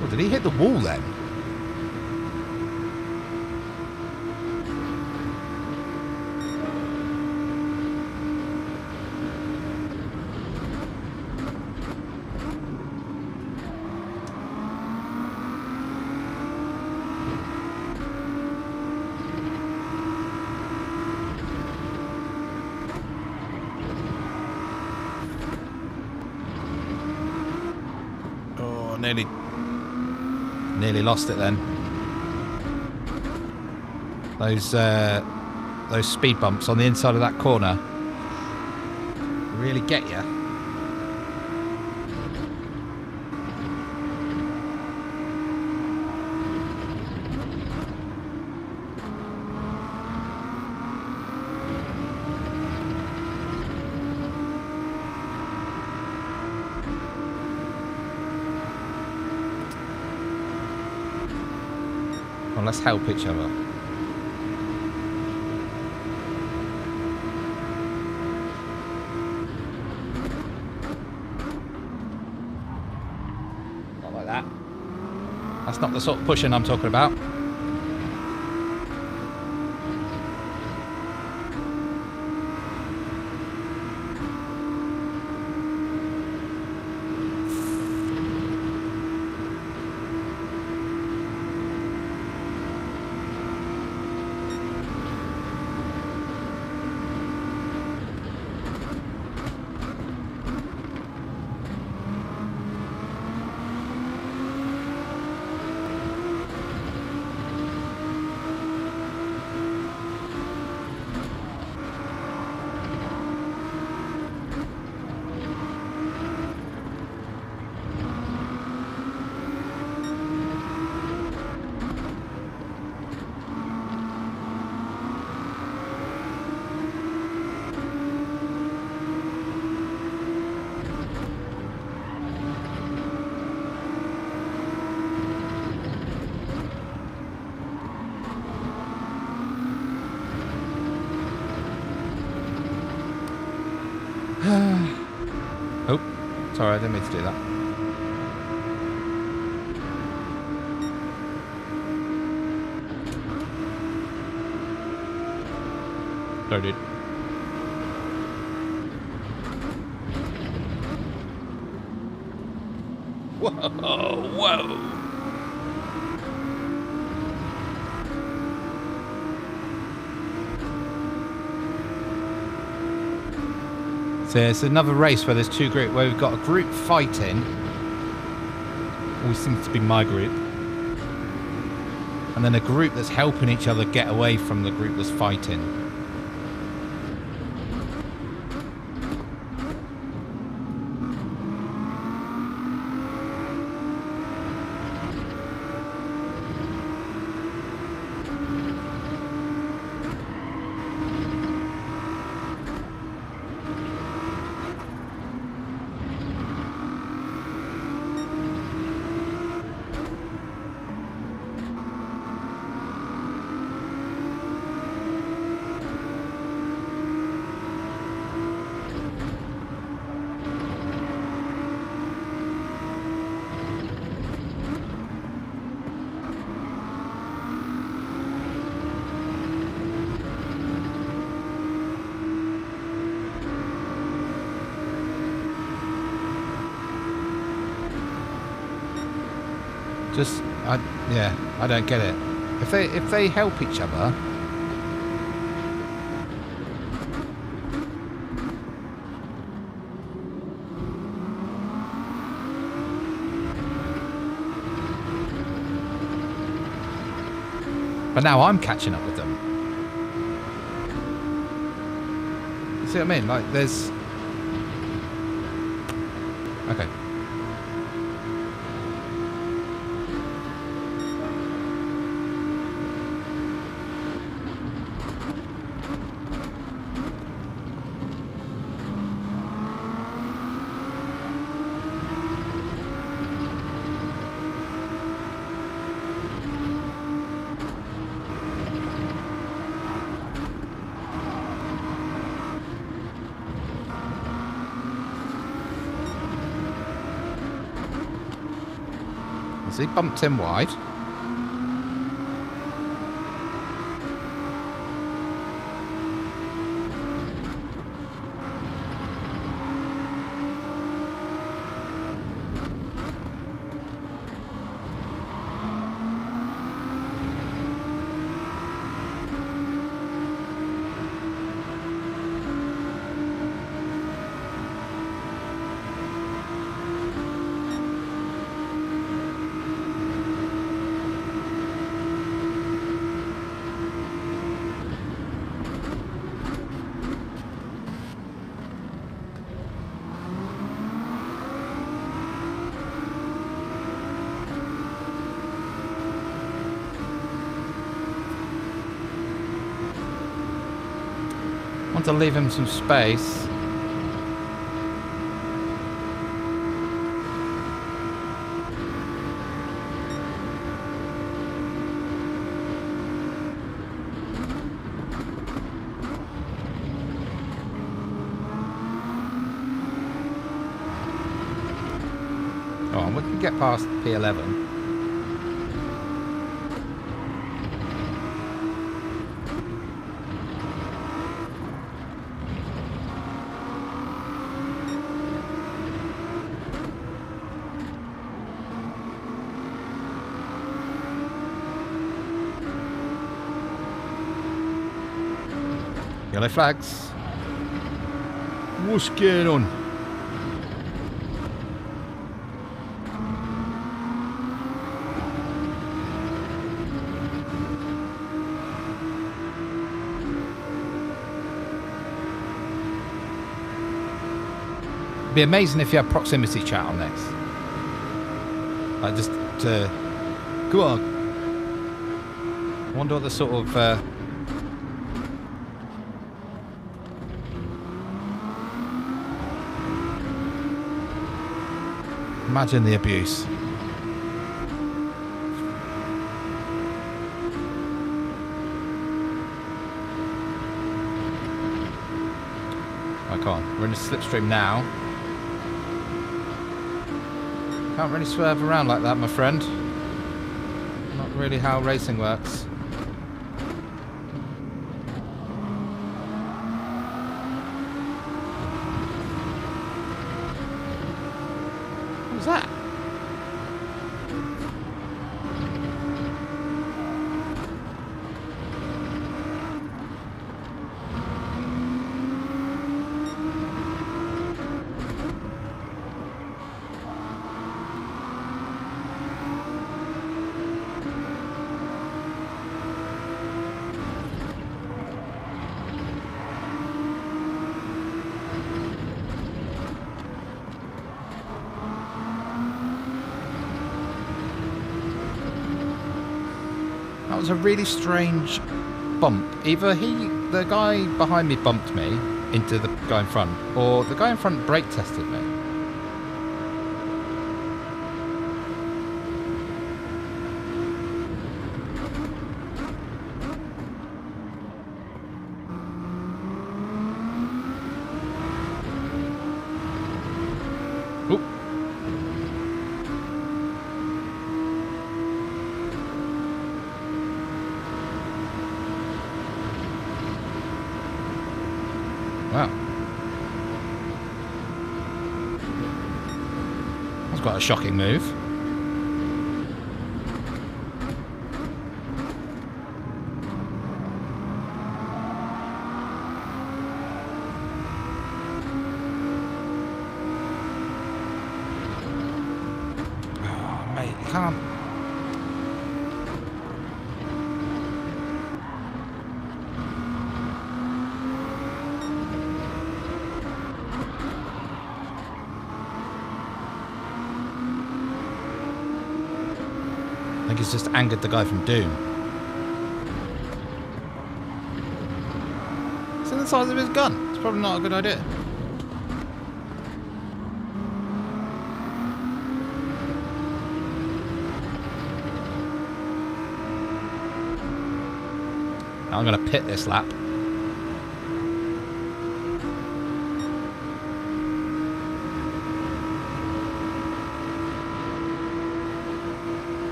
Oh, did he hit the wall then? Nearly lost it then. Those speed bumps on the inside of that corner really get you. Well, let's help each other. Not like that. That's not the sort of pushing I'm talking about. Oh, sorry, I didn't mean to do that. Sorry, dude. Whoa, whoa. So it's another race where there's two groups, where we've got a group fighting. Always seems to be my group. And then a group that's helping each other get away from the group that's fighting. I don't get it. If they help each other, but now I'm catching up with them. You see what I mean? Like there's okay. He bumped him wide. Want to leave him some space. Oh, we can get past P11. Yellow flags. What's going on? It'd be amazing if you had proximity chat on this. Like just to go on. I wonder what the sort of imagine the abuse. Right, come on. We're in a slipstream now. Can't really swerve around like that, my friend. Not really how racing works. What was that? That was a really strange bump. Either the guy behind me bumped me into the guy in front, or the guy in front brake tested me. Oop. Wow. That's quite a shocking move. Oh, mate, you can't. I think he's just angered the guy from Doom. It's in the size of his gun. It's probably not a good idea. Now I'm going to pit this lap.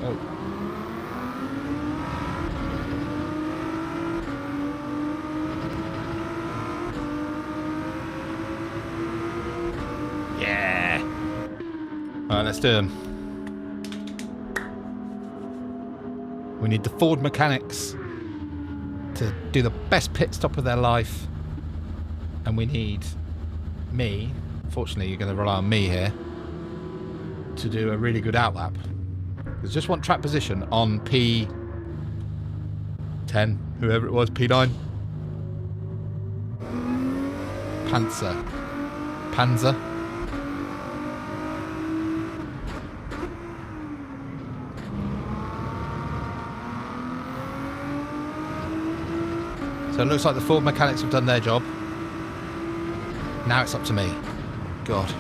Oh. Yeah. Alright, let's do them. We need the Ford mechanics to do the best pit stop of their life. And we need me, fortunately you're going to rely on me here, to do a really good outlap. Because just want track position on P10, whoever it was, P9. Panzer. So it looks like the Ford mechanics have done their job. Now it's up to me. God.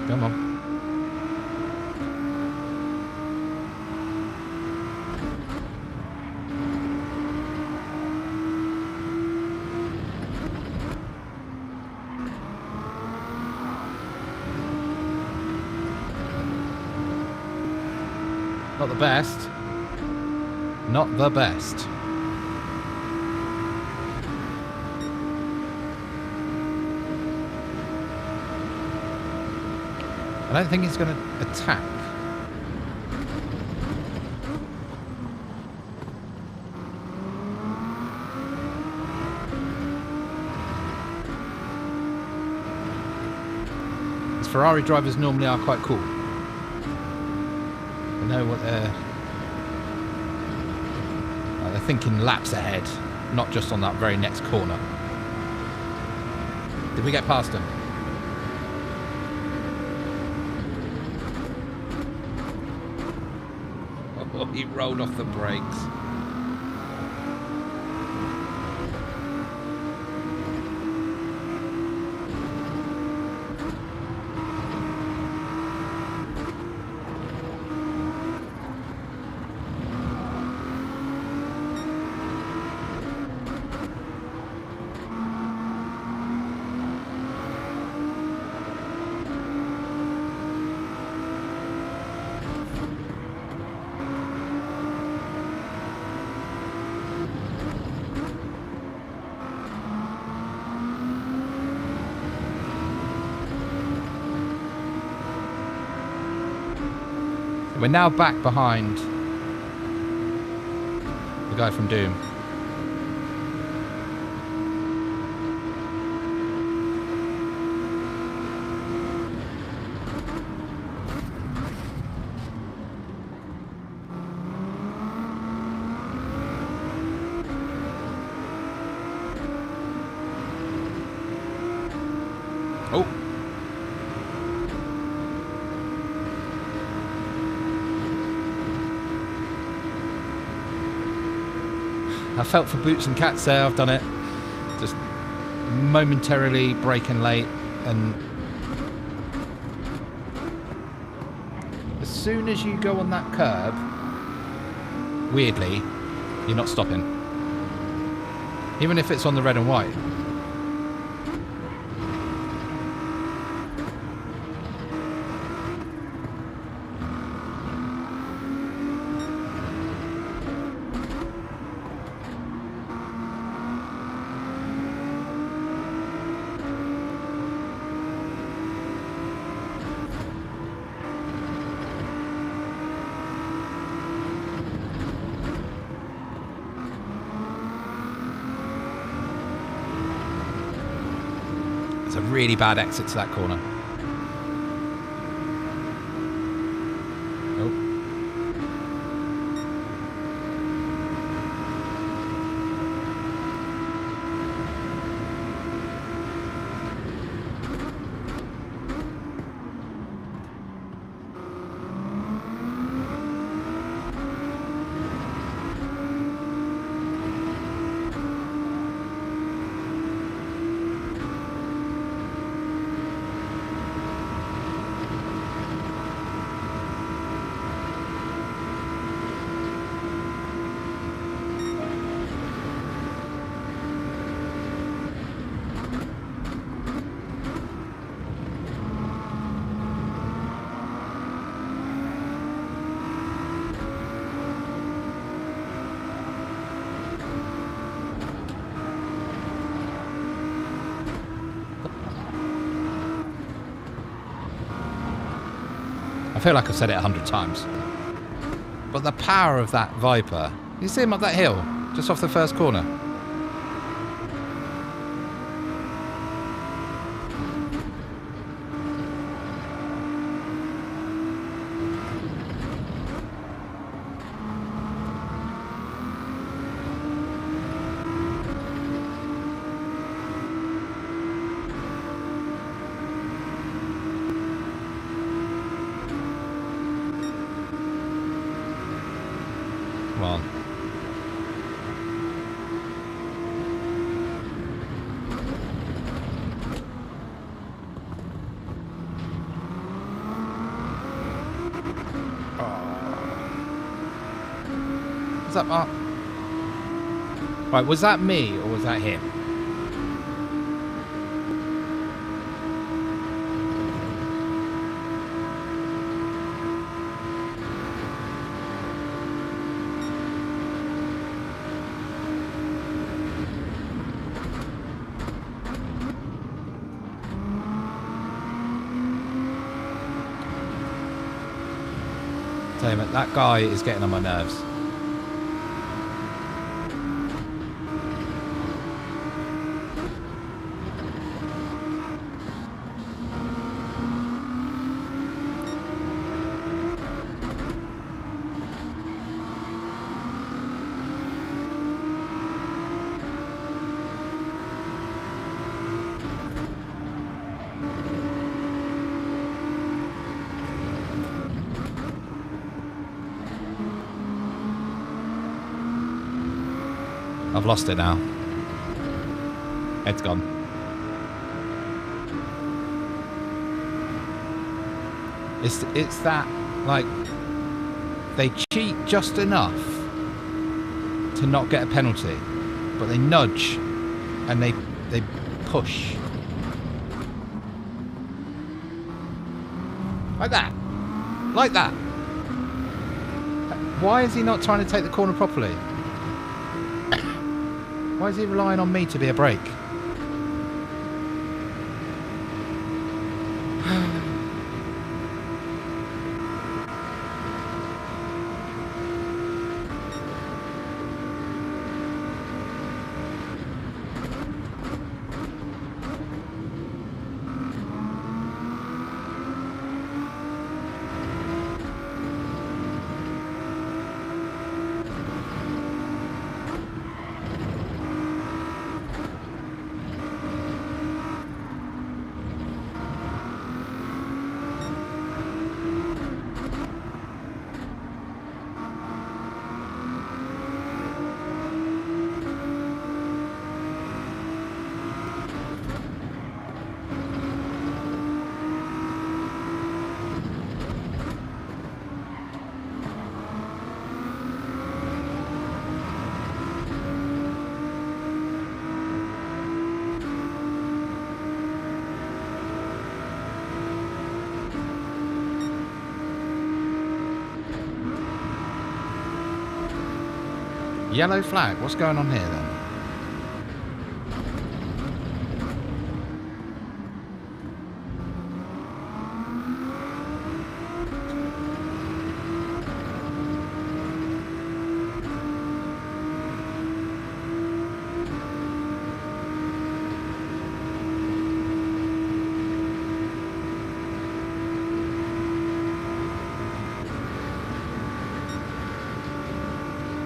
Come on. Not the best. Not the best. I don't think he's going to attack. These Ferrari drivers normally are quite cool. They know what they're thinking laps ahead, not just on that very next corner. Did we get past him? Oh, he rolled off the brakes. We're now back behind the guy from Doom. Oh. I felt for boots and cats there. I've done it. Just momentarily braking late, and as soon as you go on that curb, weirdly, you're not stopping. Even if it's on the red and white. It's a really bad exit to that corner. Oh. I feel like I've said it 100 times. But the power of that Viper. You see him up that hill, just off the first corner. Well, was that Mark? Right, was that me or was that him? Damn it, that guy is getting on my nerves. I've lost it now. It's gone. It's that, like, they cheat just enough to not get a penalty, but they nudge and they push. Like that. Like that. Why is he not trying to take the corner properly? Why is he relying on me to be a brake? Yellow flag. What's going on here then?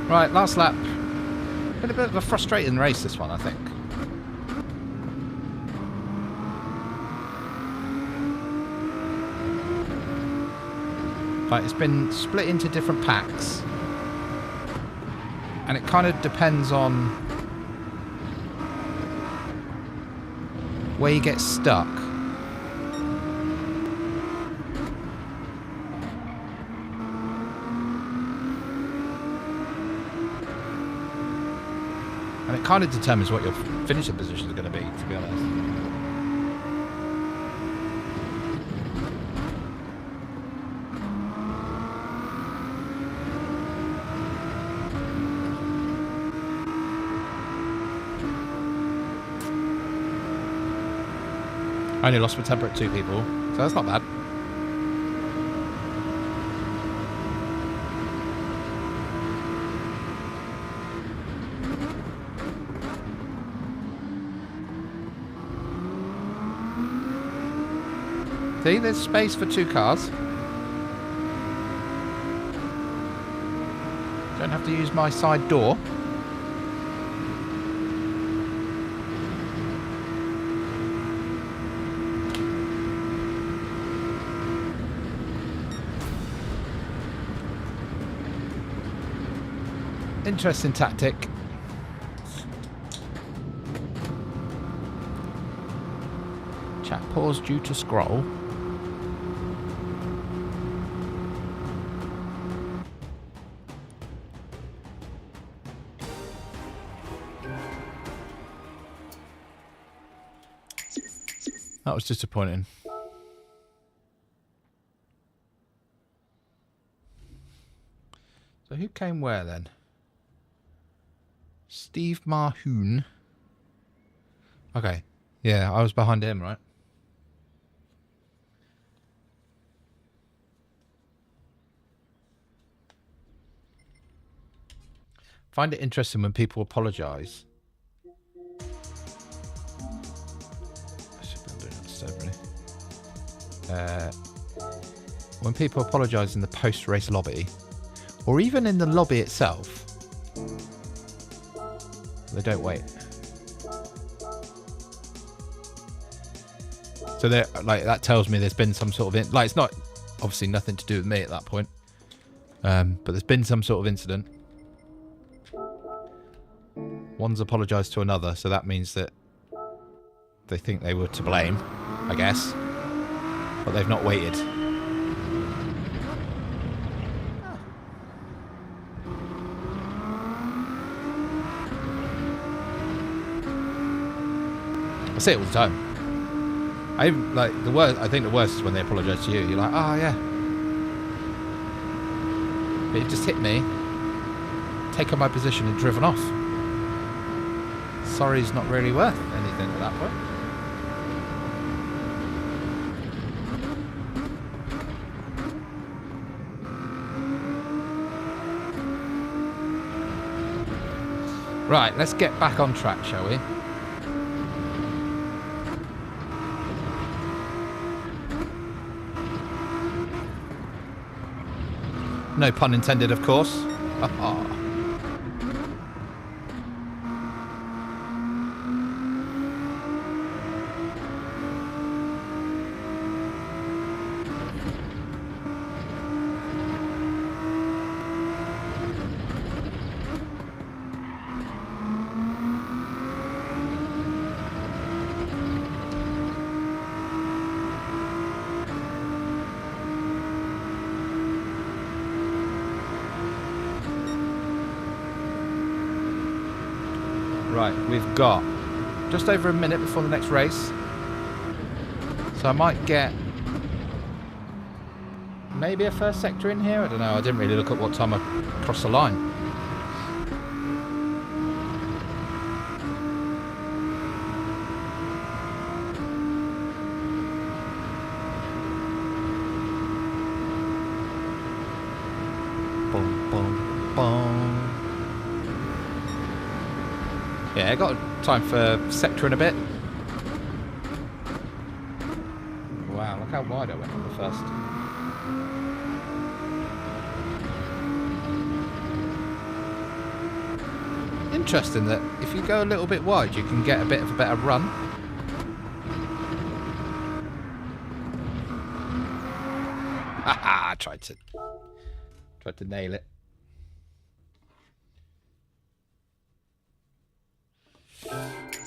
Right, last lap. Been a bit of a frustrating race, this one, I think. Like, it's been split into different packs. And it kind of depends on where you get stuck. And it kind of determines what your finishing position is going to be, to be honest. I only lost my temper at 2 people, so that's not bad. See, there's space for 2 cars. Don't have to use my side door. Interesting tactic. Chat pause due to scroll. That was disappointing. So who came where then? Steve Marhoon. Okay. Yeah, I was behind him, right? Find it interesting when people apologise. When people apologise in the post-race lobby, or even in the lobby itself, they don't wait. So they're like, that tells me there's been some sort of like, it's not obviously nothing to do with me at that point, but there's been some sort of incident. One's apologised to another, so that means that they think they were to blame, I guess, but they've not waited. I say it all the time. I think the worst is when they apologise to you. You're like, oh yeah, but you just hit me, taken my position and driven off. Sorry's not really worth anything at that point. Right, let's get back on track, shall we? No pun intended, of course. Right, we've got just over a minute before the next race. So I might get maybe a first sector in here. I don't know. I didn't really look at what time I crossed the line. Boom, boom, boom. Yeah, I got time for sector in a bit. Wow, look how wide I went on the first. Interesting that if you go a little bit wide, you can get a bit of a better run. Haha, I tried to nail it.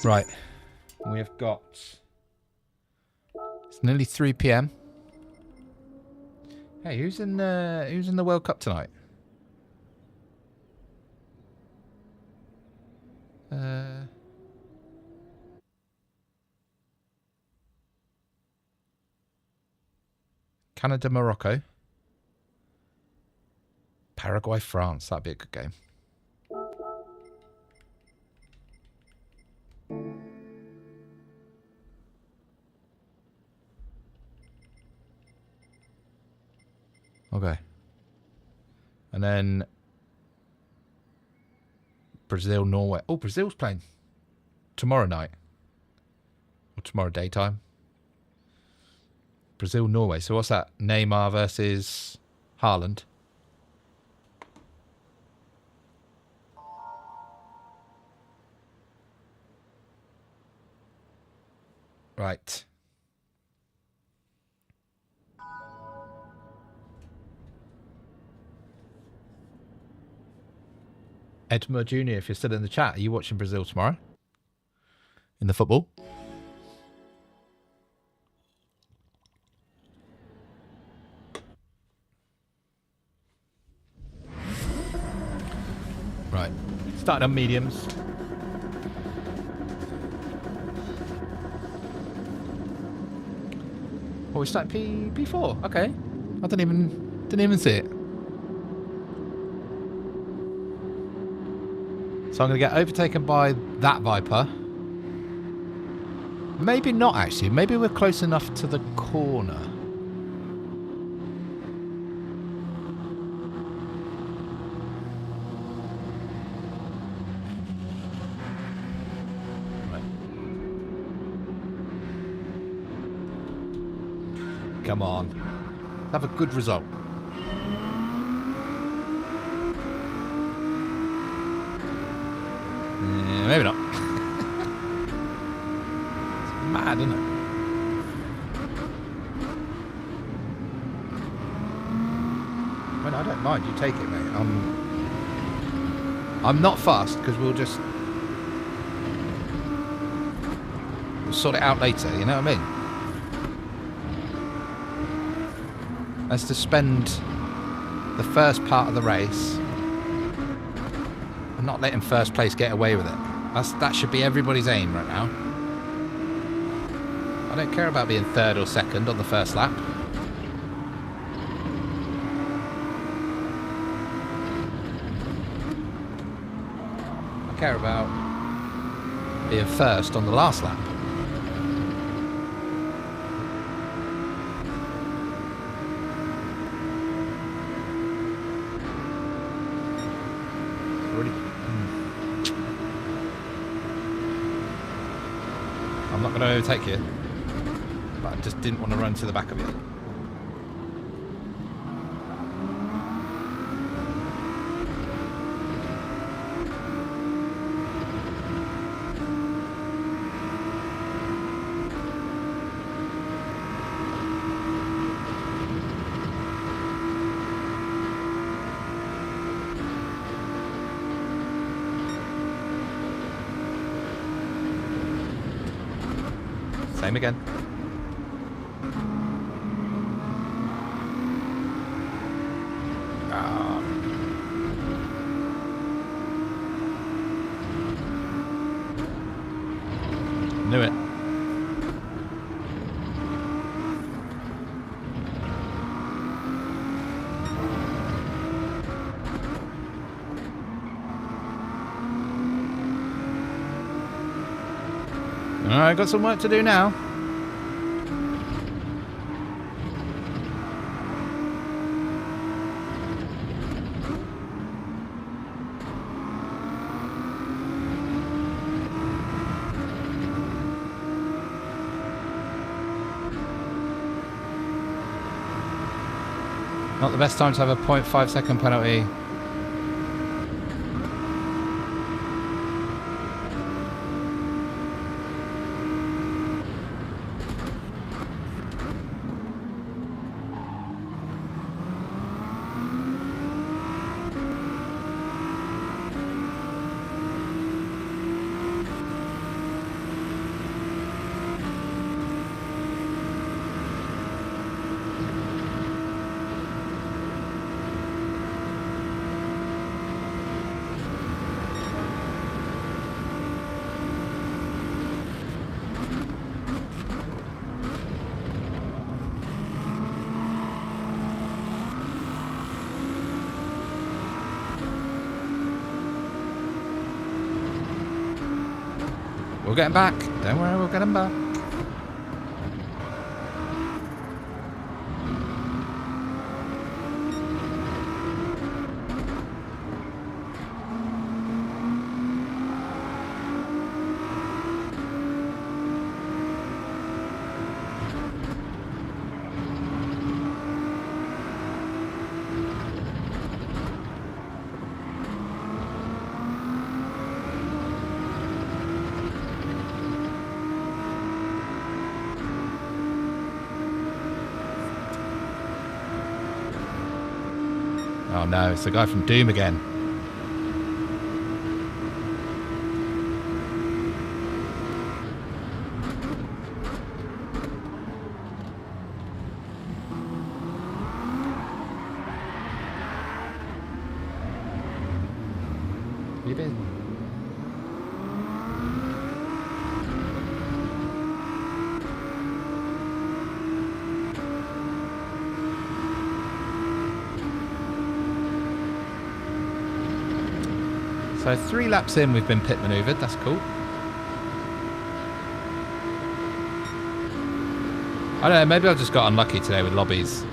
Right, we have got. It's nearly 3 p.m. Hey, who's in the World Cup tonight? Canada, Morocco. Paraguay, France. That'd be a good game. Okay. And then Brazil, Norway. Oh, Brazil's playing tomorrow night. Or tomorrow daytime. Brazil, Norway. So what's that? Neymar versus Haaland. Right. Edmund Jr., if you're still in the chat, are you watching Brazil tomorrow? In the football? Right. Starting on mediums. Oh, we starting P4. Okay. I didn't even see it. So I'm going to get overtaken by that Viper. Maybe not, actually. Maybe we're close enough to the corner. Right. Come on. Have a good result. Maybe not. It's mad, isn't it? I mean, I don't mind. You take it, mate. I'm not fast because we'll sort it out later. You know what I mean? Let's just spend the first part of the race and not letting first place get away with it. That should be everybody's aim right now. I don't care about being third or second on the first lap. I care about being first on the last lap. I'm not going to overtake you, but I just didn't want to run to the back of you. Same again. Knew it. Alright, got some work to do now. Not the best time to have a 0.5 second penalty. We'll get him back. Don't worry, we'll get him back. Oh no, it's the guy from Doom again. You been? So 3 laps in, we've been pit manoeuvred. That's cool. I don't know, maybe I just got unlucky today with lobbies.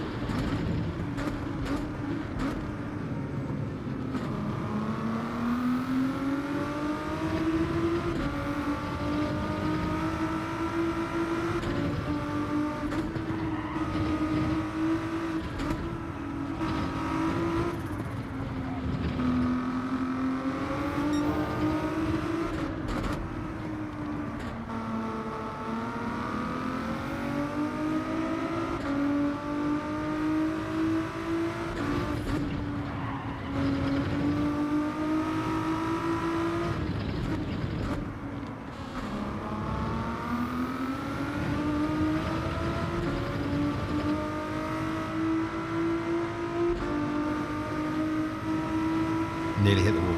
Nearly hit the wall.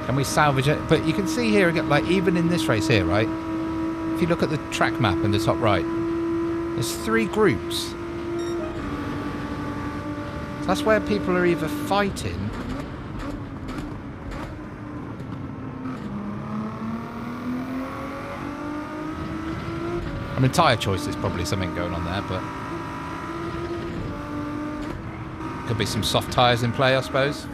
Can we salvage it? But you can see here, like even in this race here, right? If you look at the track map in the top right, there's 3 groups. So that's where people are either fighting I mean, tyre choice is probably something going on there, but could be some soft tyres in play, I suppose.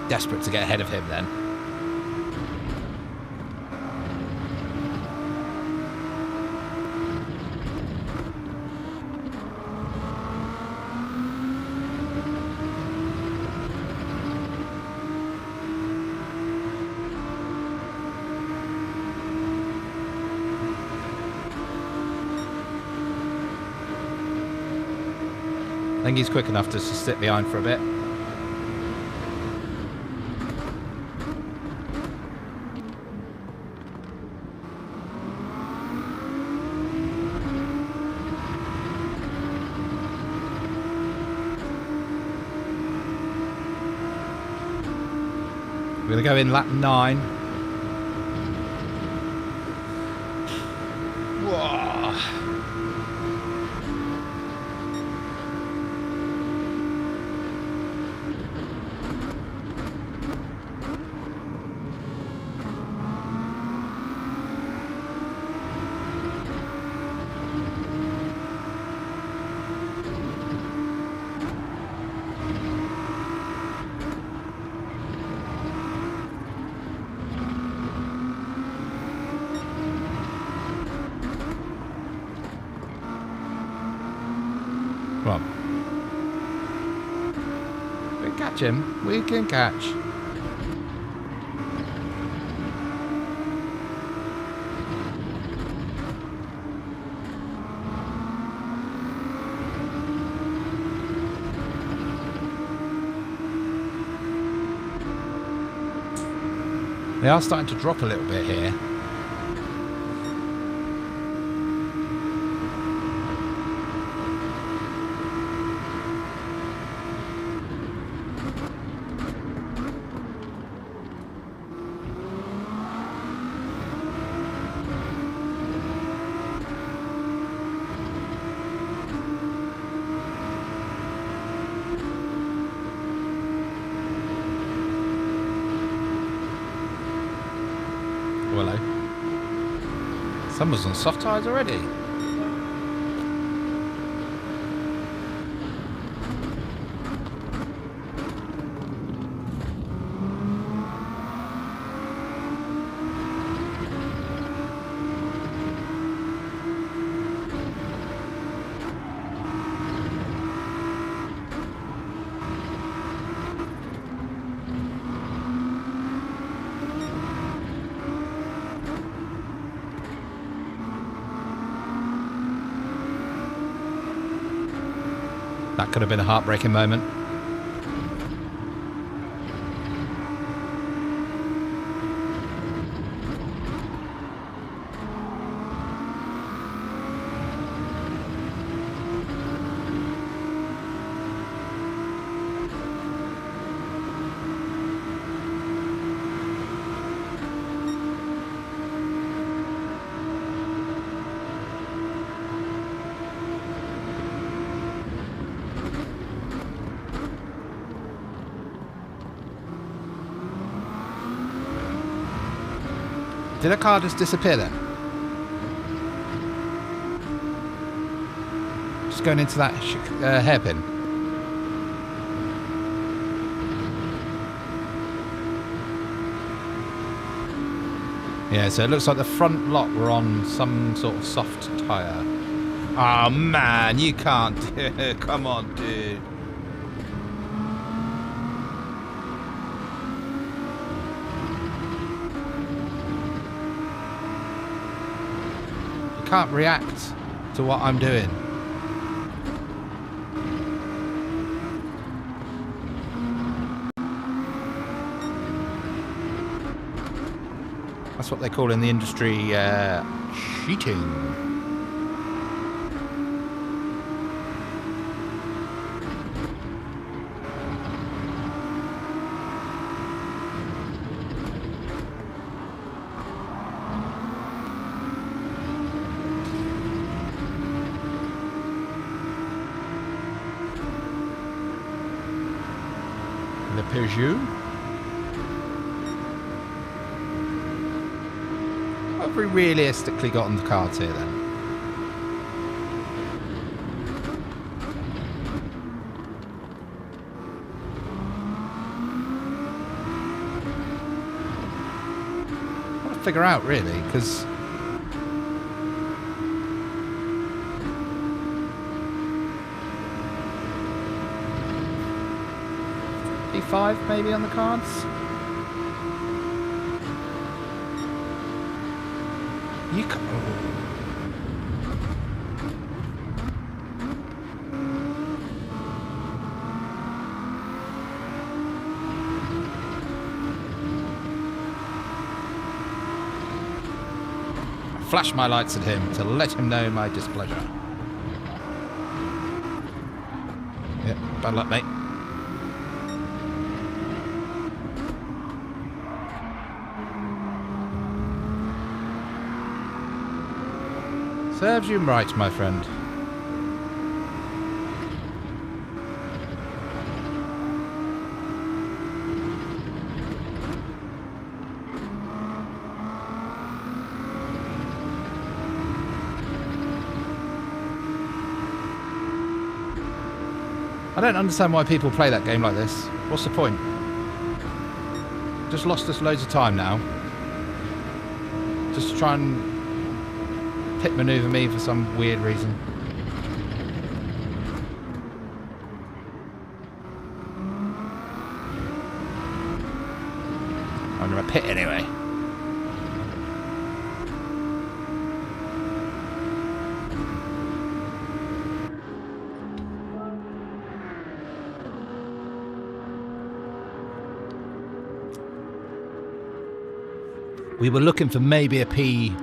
Desperate to get ahead of him then. I think he's quick enough to just sit behind for a bit. We're going to go in lap 9. Whoa. Come on. We can catch him. We can catch. They are starting to drop a little bit here. Hello. Someone's on soft tyres already. That could have been a heartbreaking moment. Did a car just disappear then? Just going into that hairpin. Yeah, so it looks like the front lot were on some sort of soft tyre. Oh man, you can't. Come on, dude. Can't react to what I'm doing. That's what they call in the industry cheating. Peugeot. What have we realistically got on the cards here then? I want to figure out really, because P5 maybe on the cards. You can. I flash my lights at him to let him know my displeasure. Yep, bad luck, mate. Serves you right, my friend. I don't understand why people play that game like this. What's the point? Just lost us loads of time now. Just to try and pit maneuver me for some weird reason. I'm in a pit anyway. We were looking for maybe a P4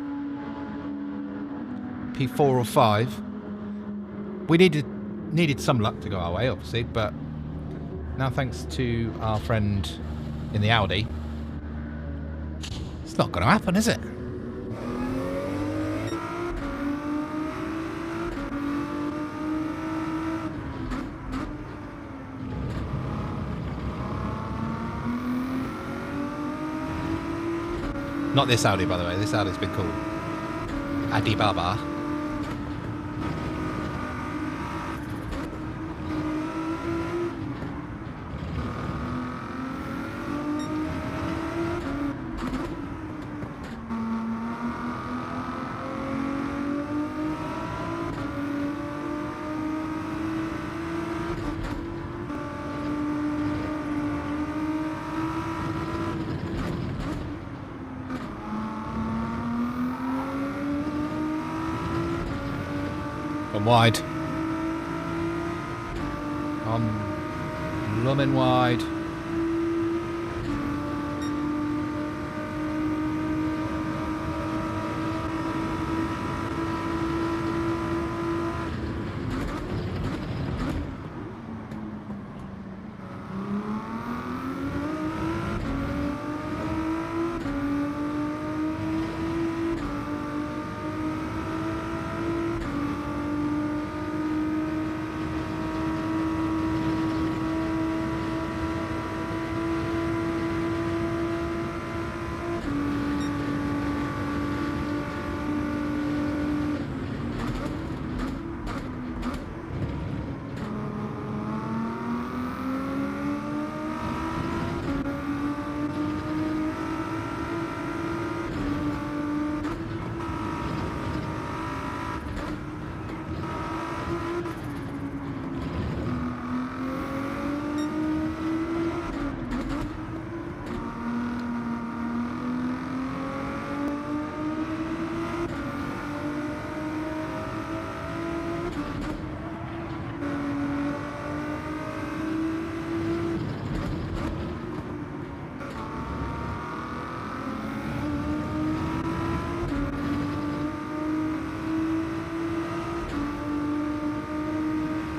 or 5. We needed some luck to go our way, obviously, but now thanks to our friend in the Audi, it's not going to happen, is it? Not this Audi, by the way. This Audi's been called Adi Baba. I'm wide. I'm blooming wide.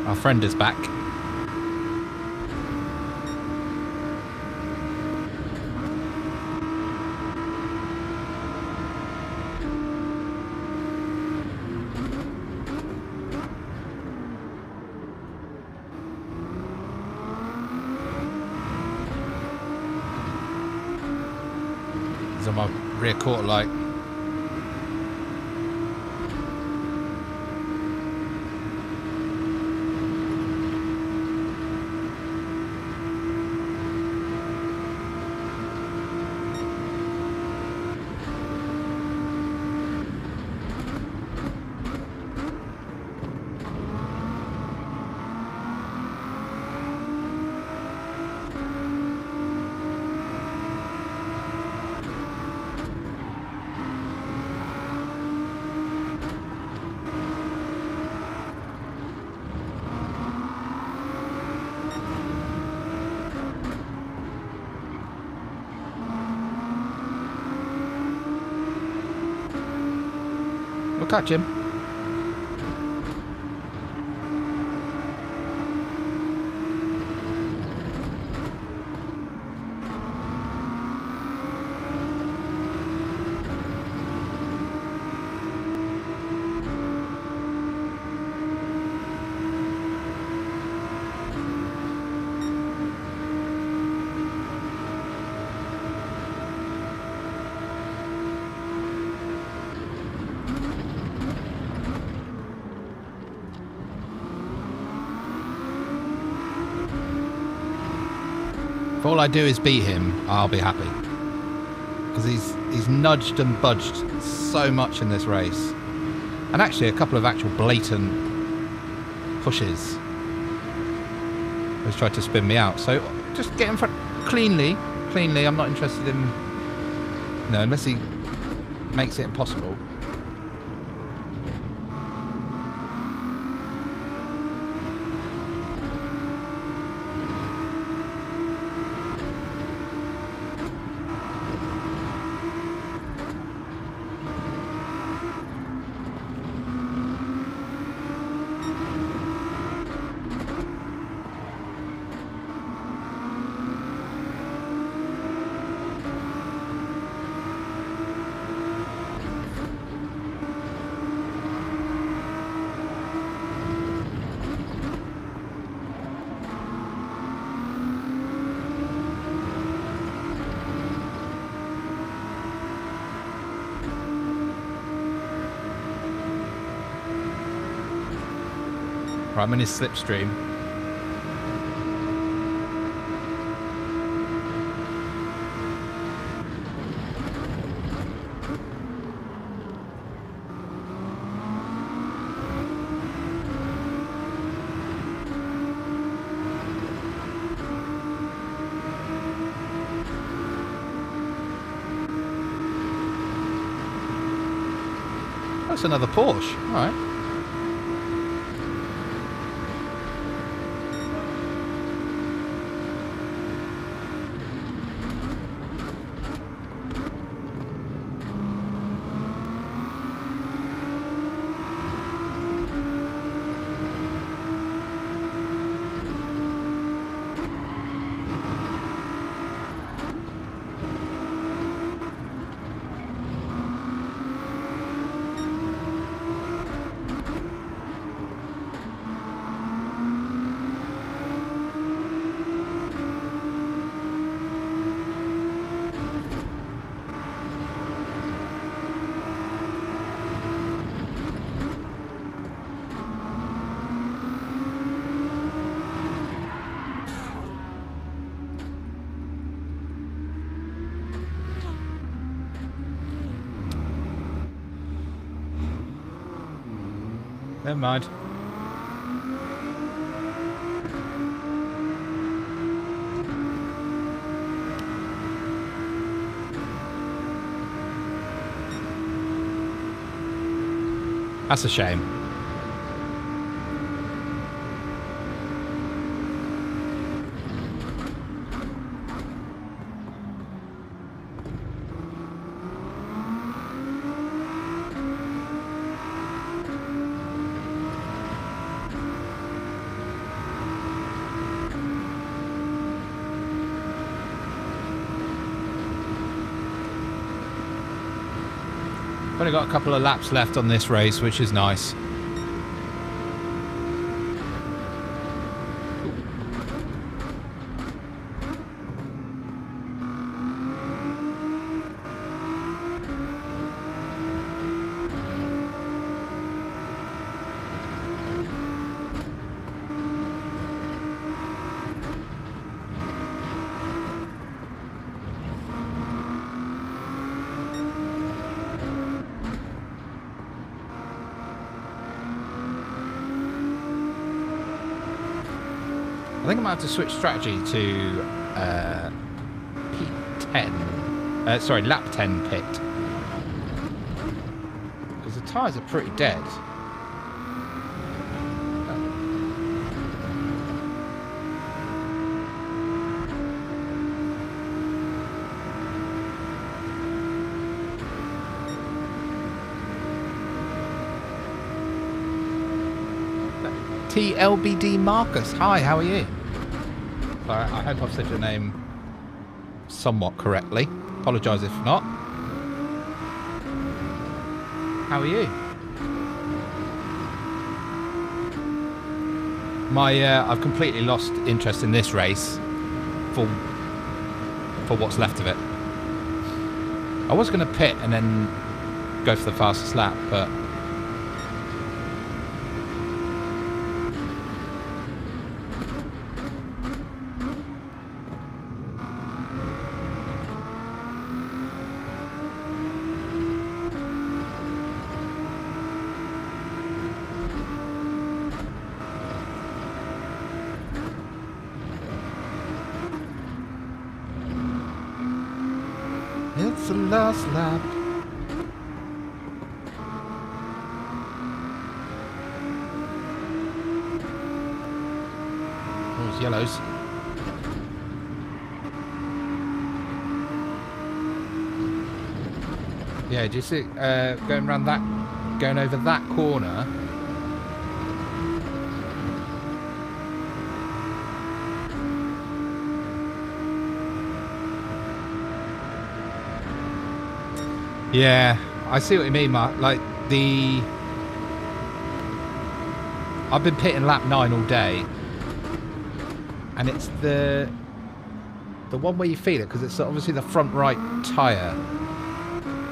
Our friend is back. He's on my rear quarter light. We'll catch him. If all I do is beat him, I'll be happy. Because he's nudged and budged so much in this race. And actually a couple of actual blatant pushes. He's tried to spin me out. So just get in front cleanly. Cleanly, I'm not interested in... No, unless he makes it impossible. Right, I'm in his slipstream. That's another Porsche. All right. Never mind. That's a shame. Only got a couple of laps left on this race, which is nice. I think I might have to switch strategy to P10. Sorry, lap 10 pit. Because the tyres are pretty dead. TLBD Marcus, hi, how are you? I hope I've said your name somewhat correctly. Apologise if not. How are you? I've completely lost interest in this race for what's left of it. I was going to pit and then go for the fastest lap, but the last lap. Oh, it's yellows. Yeah, do you see going around that, going over that corner? Yeah, I see what you mean, Mark. Like I've been pitting lap 9 all day, and it's the one where you feel it, because it's obviously the front right tyre.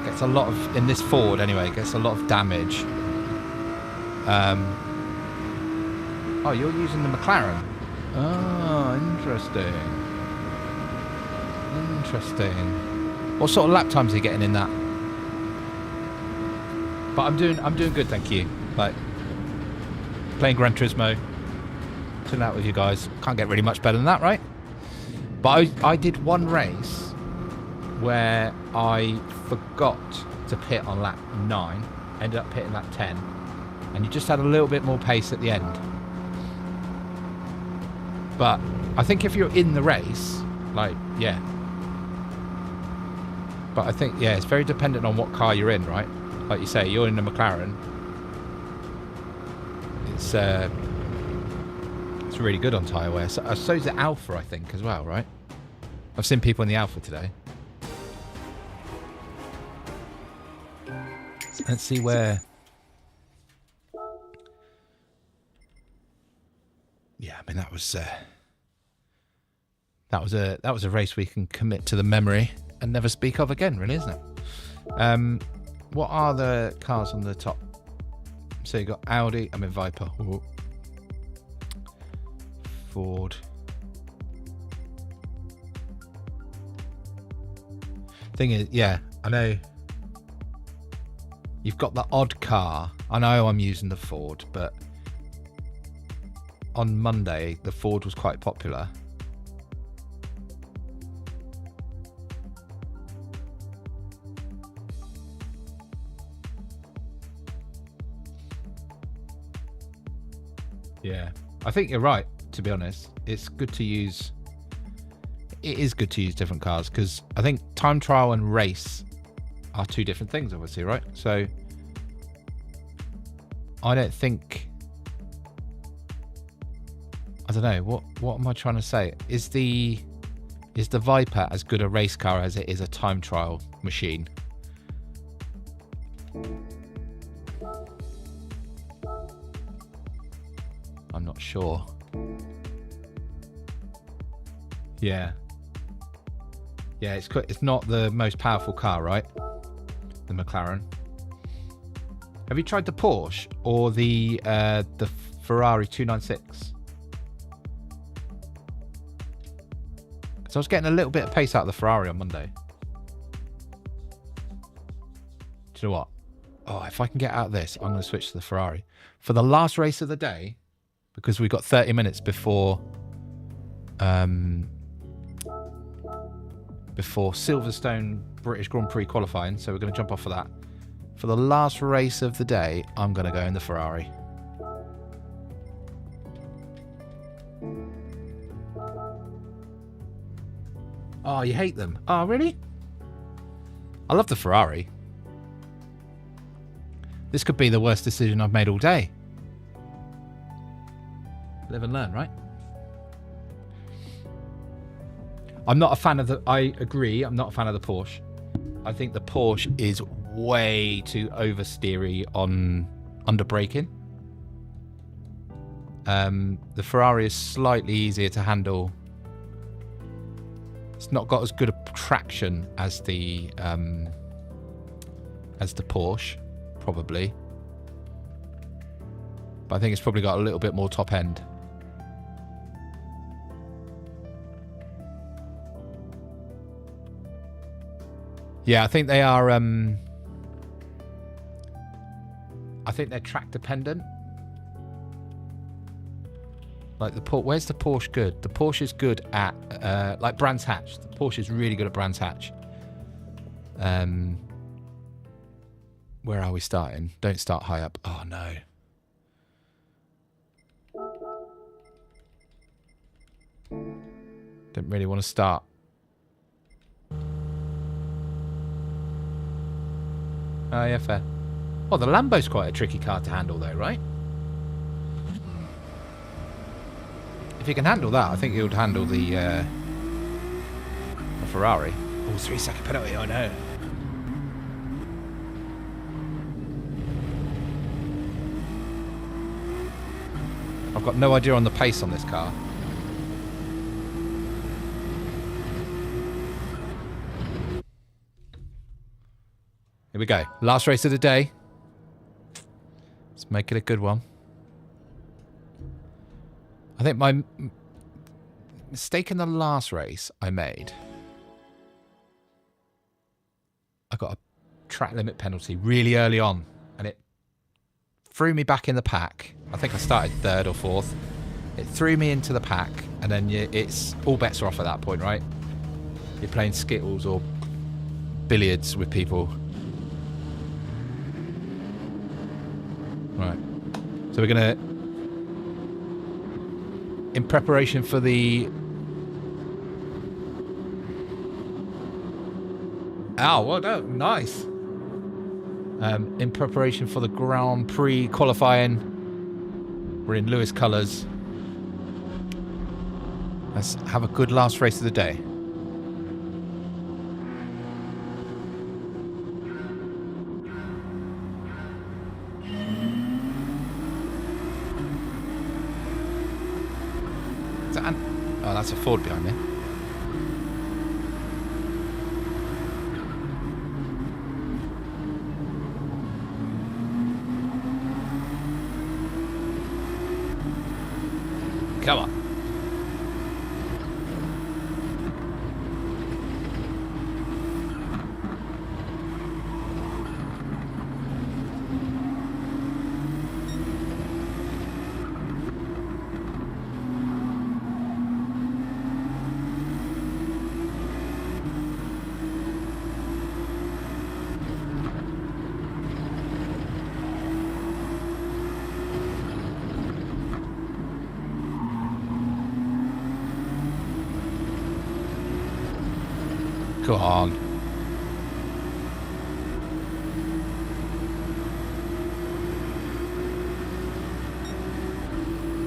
Gets a lot of, in this Ford anyway, gets a lot of damage. Oh, you're using the McLaren. Oh, interesting. Interesting. What sort of lap times are you getting in that? But I'm doing good, thank you. Like playing Gran Turismo, chilling out with you guys. Can't get really much better than that, right? But I did one race where I forgot to pit on lap 9, ended up pitting lap 10, and you just had a little bit more pace at the end. But I think if you're in the race, like, yeah. But I think, yeah, it's very dependent on what car you're in, right? Like you say, you're in the McLaren. It's really good on tyre wear. So is the Alpha, I think, as well, right? I've seen people in the Alpha today. Let's see where. Yeah, I mean that was a race we can commit to the memory and never speak of again, really, isn't it? What are the cars on the top? So you got Audi. I'm in Viper. Ooh. Ford. Thing is, yeah, I know. You've got the odd car. I know I'm using the Ford, but on Monday the Ford was quite popular. Yeah, I think you're right, to be honest. It's good to use. It is good to use different cars, because I think time trial and race are two different things, obviously, right? So I don't think, I don't know, what am I trying to say? Is the Viper as good a race car as it is a time trial machine? I'm not sure. Yeah, it's not the most powerful car, right? The McLaren. Have you tried the Porsche or the Ferrari 296? So I was getting a little bit of pace out of the Ferrari on Monday. Do you know what? Oh, if I can get out of this, I'm going to switch to the Ferrari for the last race of the day, because we've got 30 minutes before Silverstone British Grand Prix qualifying, so we're going to jump off of that. For the last race of the day, I'm going to go in the Ferrari. Oh, you hate them? Oh, really? I love the Ferrari. This could be the worst decision I've made all day. Live and learn, right? I'm not a fan of the... I agree, I'm not a fan of the Porsche. I think the Porsche is way too oversteery on under braking. The Ferrari is slightly easier to handle. It's not got as good a traction as the Porsche, probably. But I think it's probably got a little bit more top end. Yeah, I think they are. I think they're track dependent. Like where's the Porsche good? The Porsche is good at like Brands Hatch. The Porsche is really good at Brands Hatch. Where are we starting? Don't start high up. Oh, no. Didn't really want to start. Oh, yeah, fair. Oh, the Lambo's quite a tricky car to handle, though, right? If you can handle that, I think you would handle the Ferrari. Oh, 3-second penalty, I know. I've got no idea on the pace on this car. Here we go. Last race of the day. Let's make it a good one. I think my mistake in the last race I made, I got a track limit penalty really early on, and it threw me back in the pack. I think I started 3rd or 4th. It threw me into the pack, and then it's all bets are off at that point, right? You're playing Skittles or billiards with people. Right. So we're going to, in preparation for the... Oh, well done. Nice. In preparation for the Grand Prix qualifying, we're in Lewis colours. Let's have a good last race of the day. Oh, that's a Ford behind me. Come on. Go on.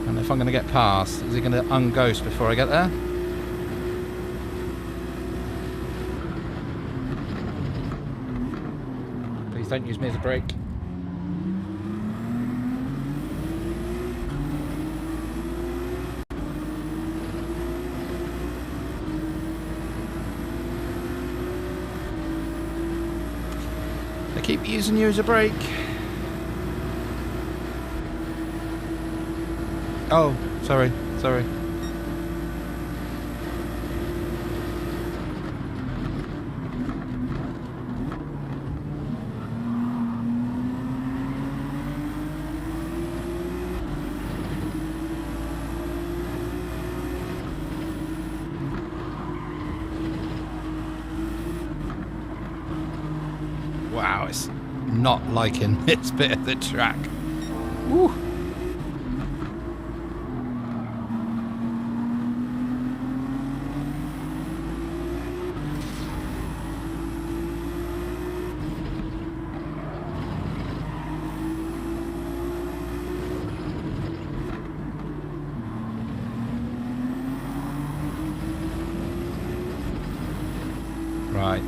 And if I'm going to get past, is he going to unghost before I get there? Please don't use me as a brake. Keep using you as a brake. Oh, sorry. Wow, it's not liking this bit of the track. Woo. Right.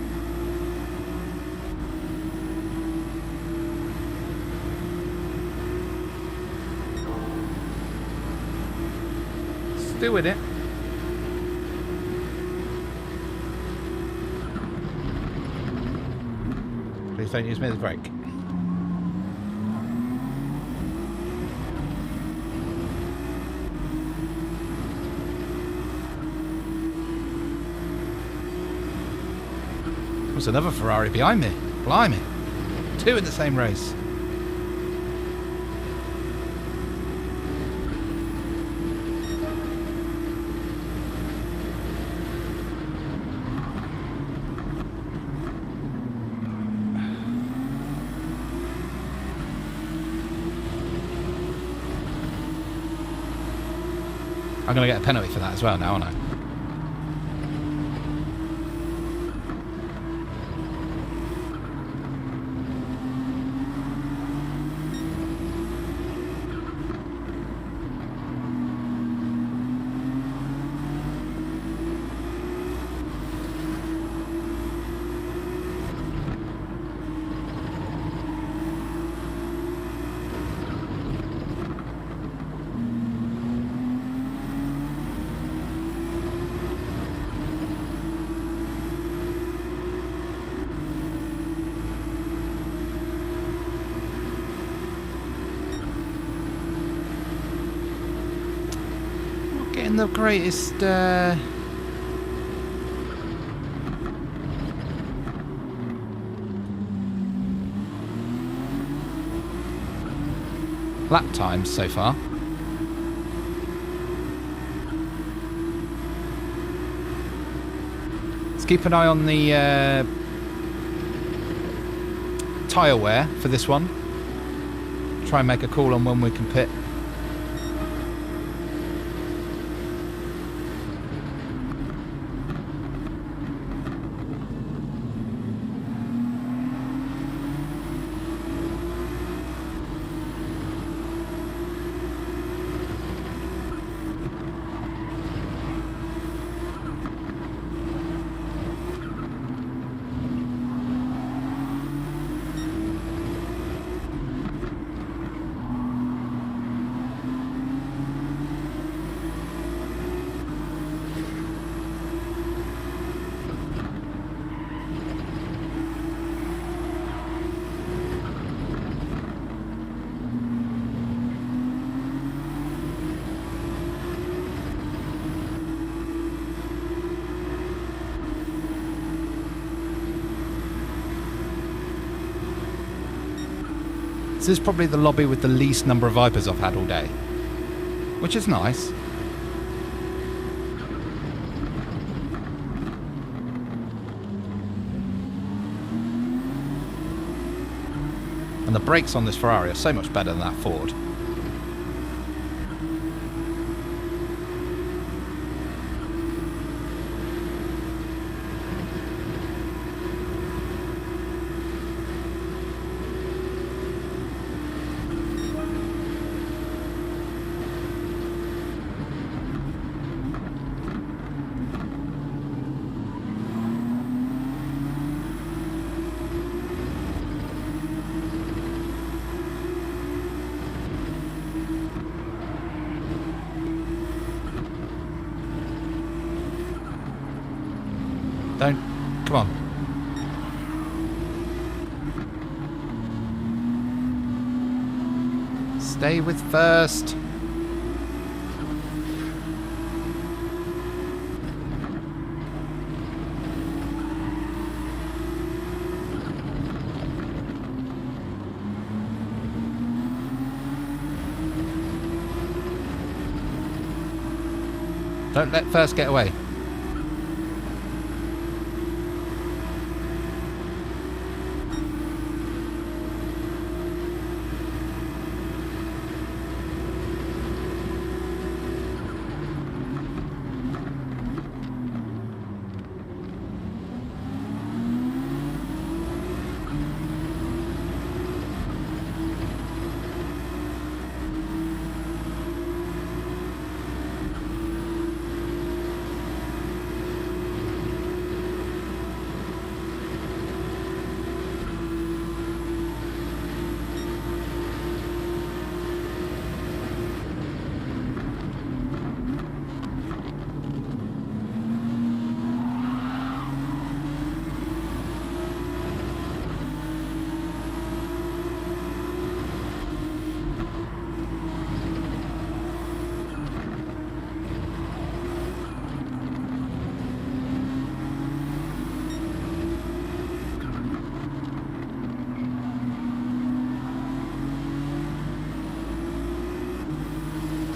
Still with it. Please don't use me as a brake. There's another Ferrari behind me. Blimey. 2 in the same race. I'm going to get a penalty for that as well now, aren't I? Getting the greatest lap times so far. Let's keep an eye on the tyre wear for this one. Try and make a call on when we can pit. This is probably the lobby with the least number of Vipers I've had all day, which is nice. And the brakes on this Ferrari are so much better than that Ford. Don't. Come on. Stay with first. Don't let first get away.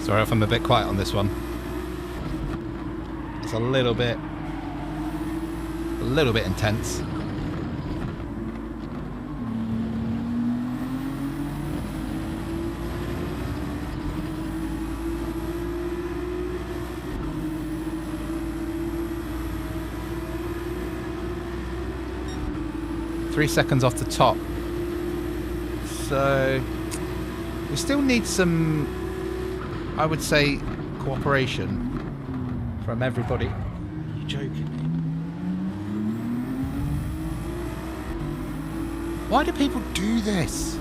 Sorry if I'm a bit quiet on this one. It's a little bit intense. 3 seconds off the top. So we still need some, I would say, cooperation from everybody. You're joking. Why do people do this?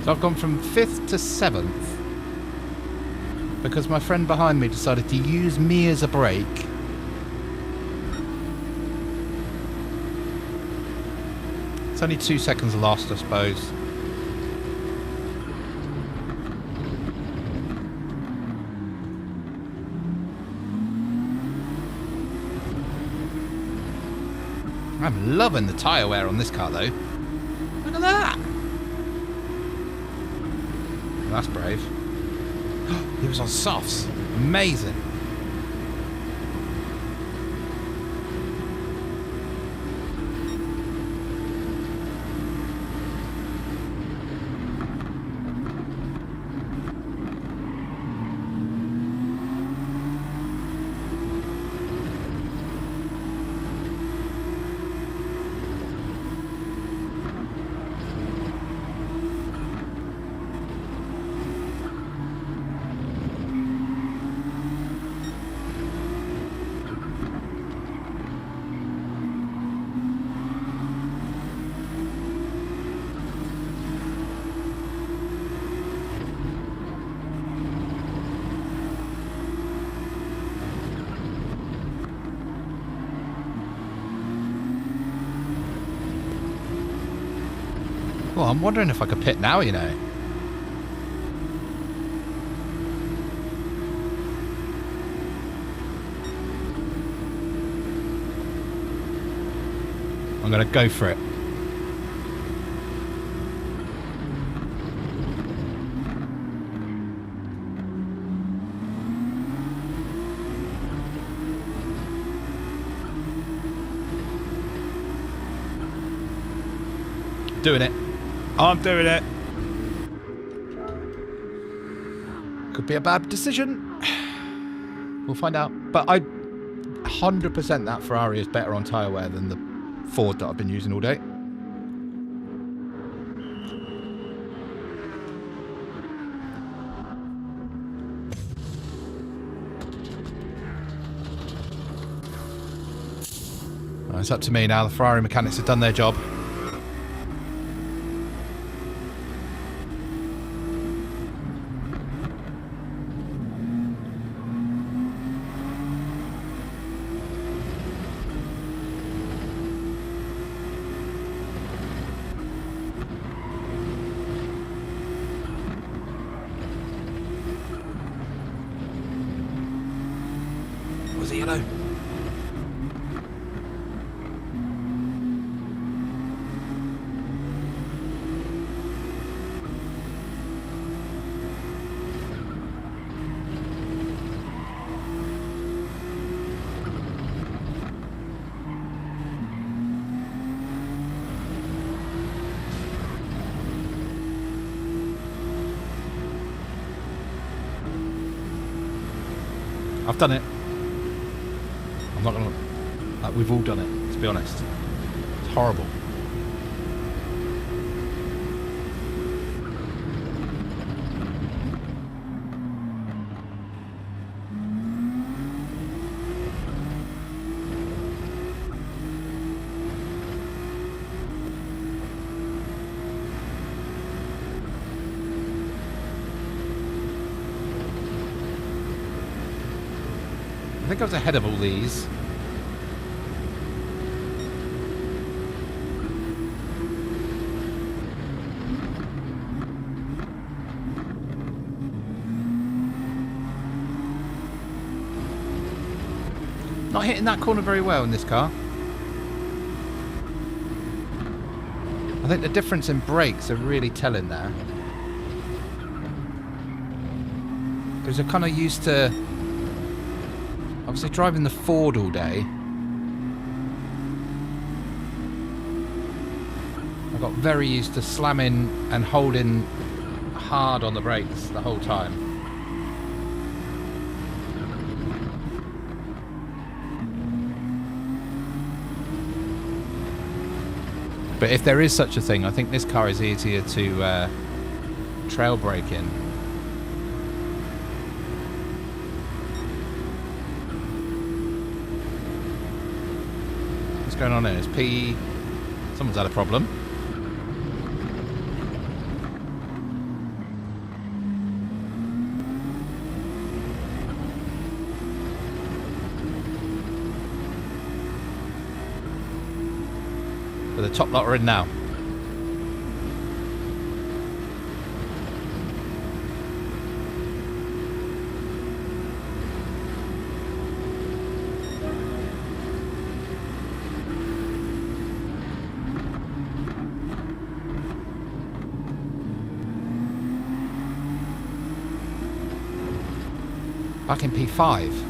So I've gone from 5th to 7th because my friend behind me decided to use me as a brake. It's only 2 seconds lost, I suppose. I'm loving the tyre wear on this car though. Look at that! That's brave. He was on softs. Amazing. Well, I'm wondering if I could pit now, you know. I'm going to go for it. Doing it. I'm doing it. Could be a bad decision. We'll find out. But 100% that Ferrari is better on tyre wear than the Ford that I've been using all day. Well, it's up to me now. The Ferrari mechanics have done their job. Was it yellow? I've done it. I'm not gonna. We've all done it, to be honest. It's horrible. I think I was ahead of all these. Not hitting that corner very well in this car. I think the difference in brakes are really telling there. Because I'm kind of used to obviously driving the Ford all day. I got very used to slamming and holding hard on the brakes the whole time. But if there is such a thing, I think this car is easier to trail brake in. What's going on here? Is P... Someone's had a problem. But the top lot are in now. Back in P5.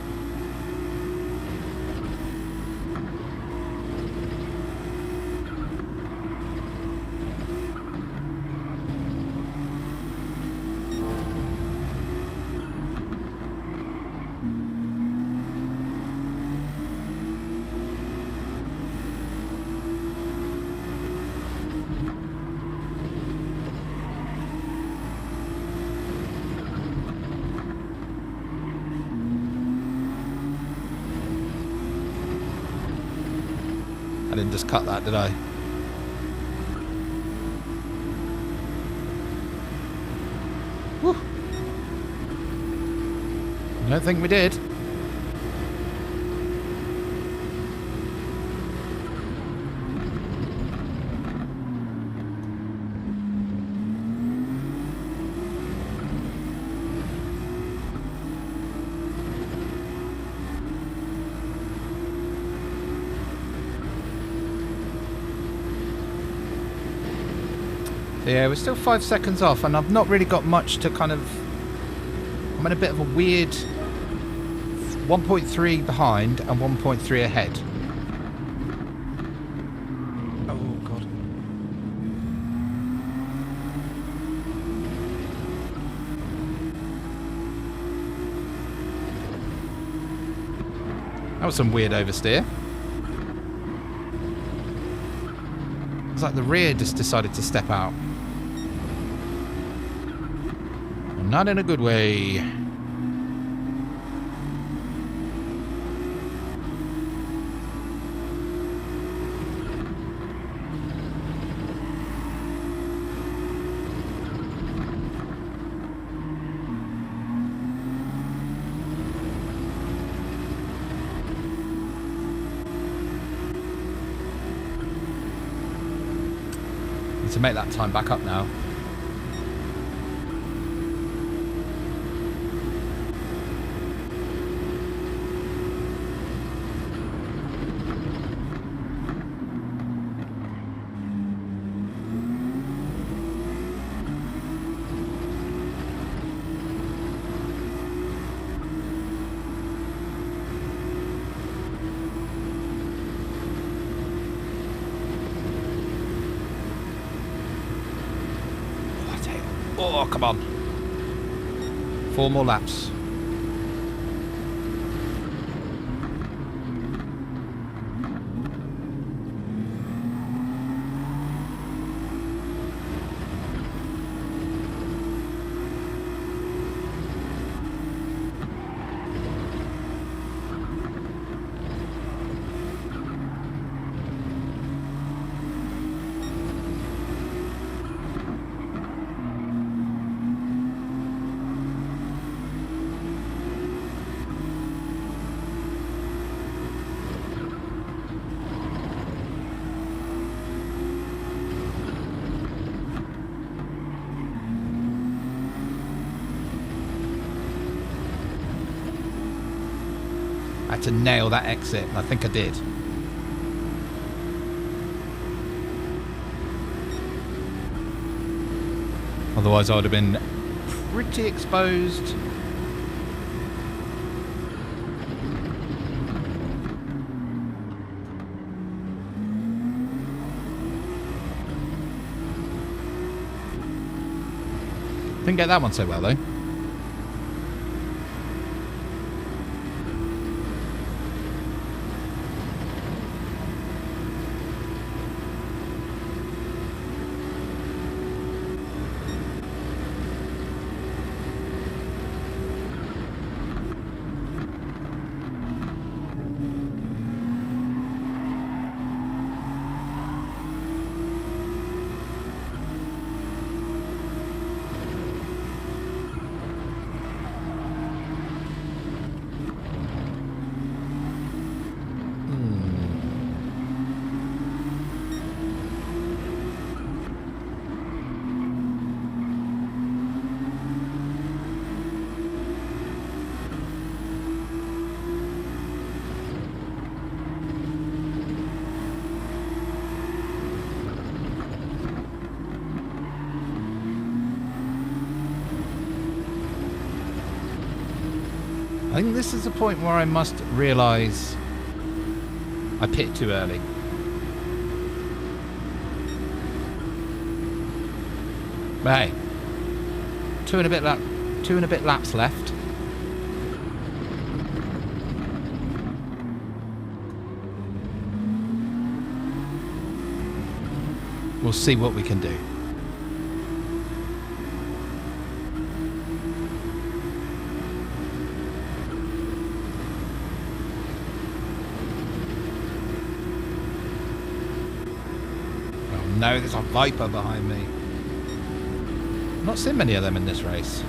I didn't just cut that, did I? Whew. I don't think we did. Yeah, we're still 5 seconds off, and I've not really got much to kind of... I'm in a bit of a weird 1.3 behind and 1.3 ahead. Oh, God. That was some weird oversteer. It's like the rear just decided to step out. Not in a good way. Need to make that time back up now. Oh, come on. 4 more laps. had to nail that exit, and I think I did. Otherwise, I would have been pretty exposed. Didn't get that one so well, though. I think this is the point where I must realise I pitted too early. But hey, two and a bit laps left. We'll see what we can do. No, there's a Viper behind me. Not seen many of them in this race.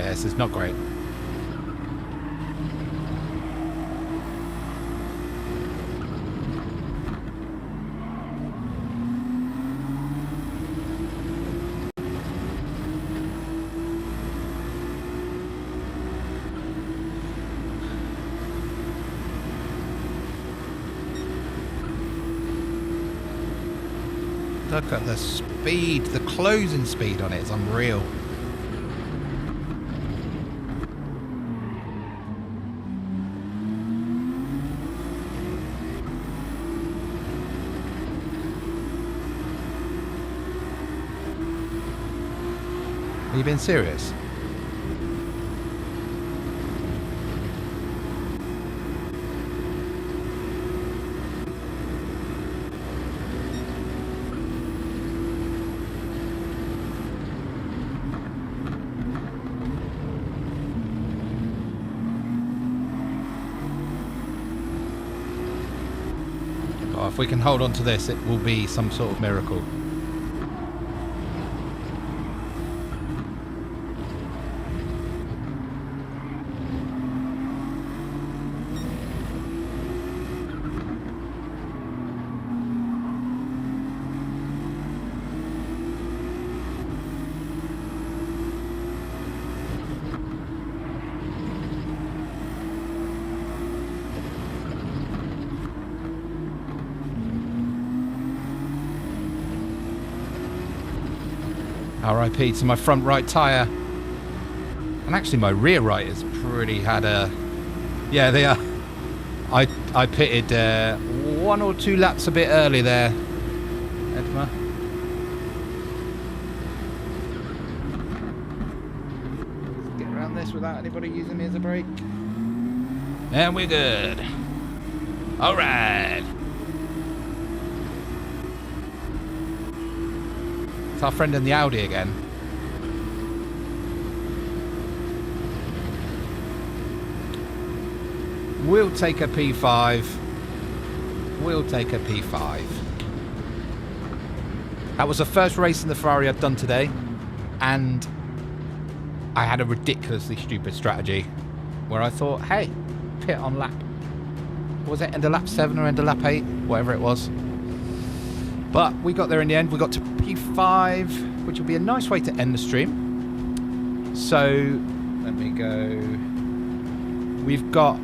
This is not great. Look at the speed, the closing speed on it is unreal. Are you being serious? Oh, if we can hold on to this, it will be some sort of miracle. RIP to my front right tyre. And actually my rear right has pretty had a... Yeah, they are. I pitted 1 or 2 laps a bit early there, Edma. Let's get around this without anybody using me as a brake. And we're good. Alright. It's our friend in the Audi again. We'll take a P5. We'll take a P5. That was the first race in the Ferrari I've done today, and I had a ridiculously stupid strategy where I thought, hey, pit on lap. Was it end of lap 7 or end of lap 8? Whatever it was. But we got there in the end. We got to P5, which will be a nice way to end the stream. So, let me go. We've got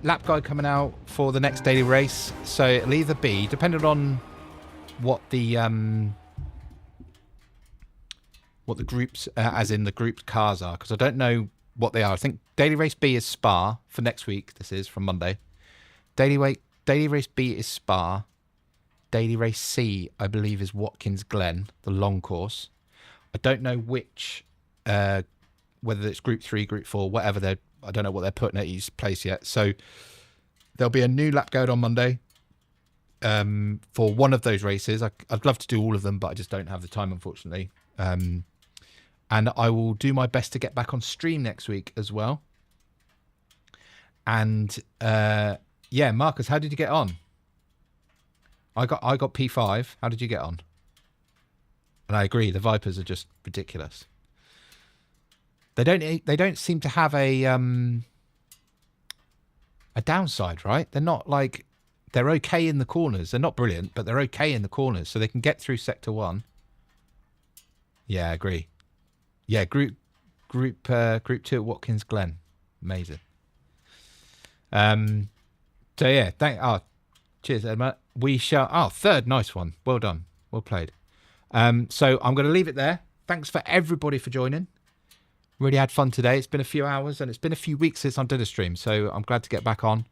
lap guide coming out for the next daily race. So it'll either be, depending on what the groups, as in the group cars are, because I don't know what they are. I think daily race B is Spa for next week. This is from Monday. Daily race B is Spa. Daily race C, I believe, is Watkins Glen, the long course. I don't know which, whether it's group 3, group 4, whatever I don't know what they're putting at each place yet. So there'll be a new lap guide on Monday for one of those races. I'd love to do all of them, but I just don't have the time, unfortunately. And I will do my best to get back on stream next week as well. And yeah, Marcus, how did you get on? I got P5. How did you get on? And I agree, the Vipers are just ridiculous. They don't seem to have a downside, right? They're not like, they're okay in the corners. They're not brilliant, but they're okay in the corners, so they can get through sector 1. Yeah, I agree. Yeah, group 2 at Watkins Glen. Amazing. So yeah, cheers, Edmund. We shall, third, nice one. Well done. Well played. So I'm going to leave it there. Thanks for everybody for joining. Really had fun today. It's been a few hours and it's been a few weeks since I did a stream, so I'm glad to get back on.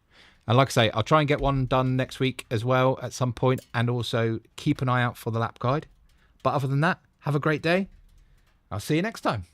And like I say, I'll try and get one done next week as well at some point, and also keep an eye out for the lap guide. But other than that, have a great day. I'll see you next time.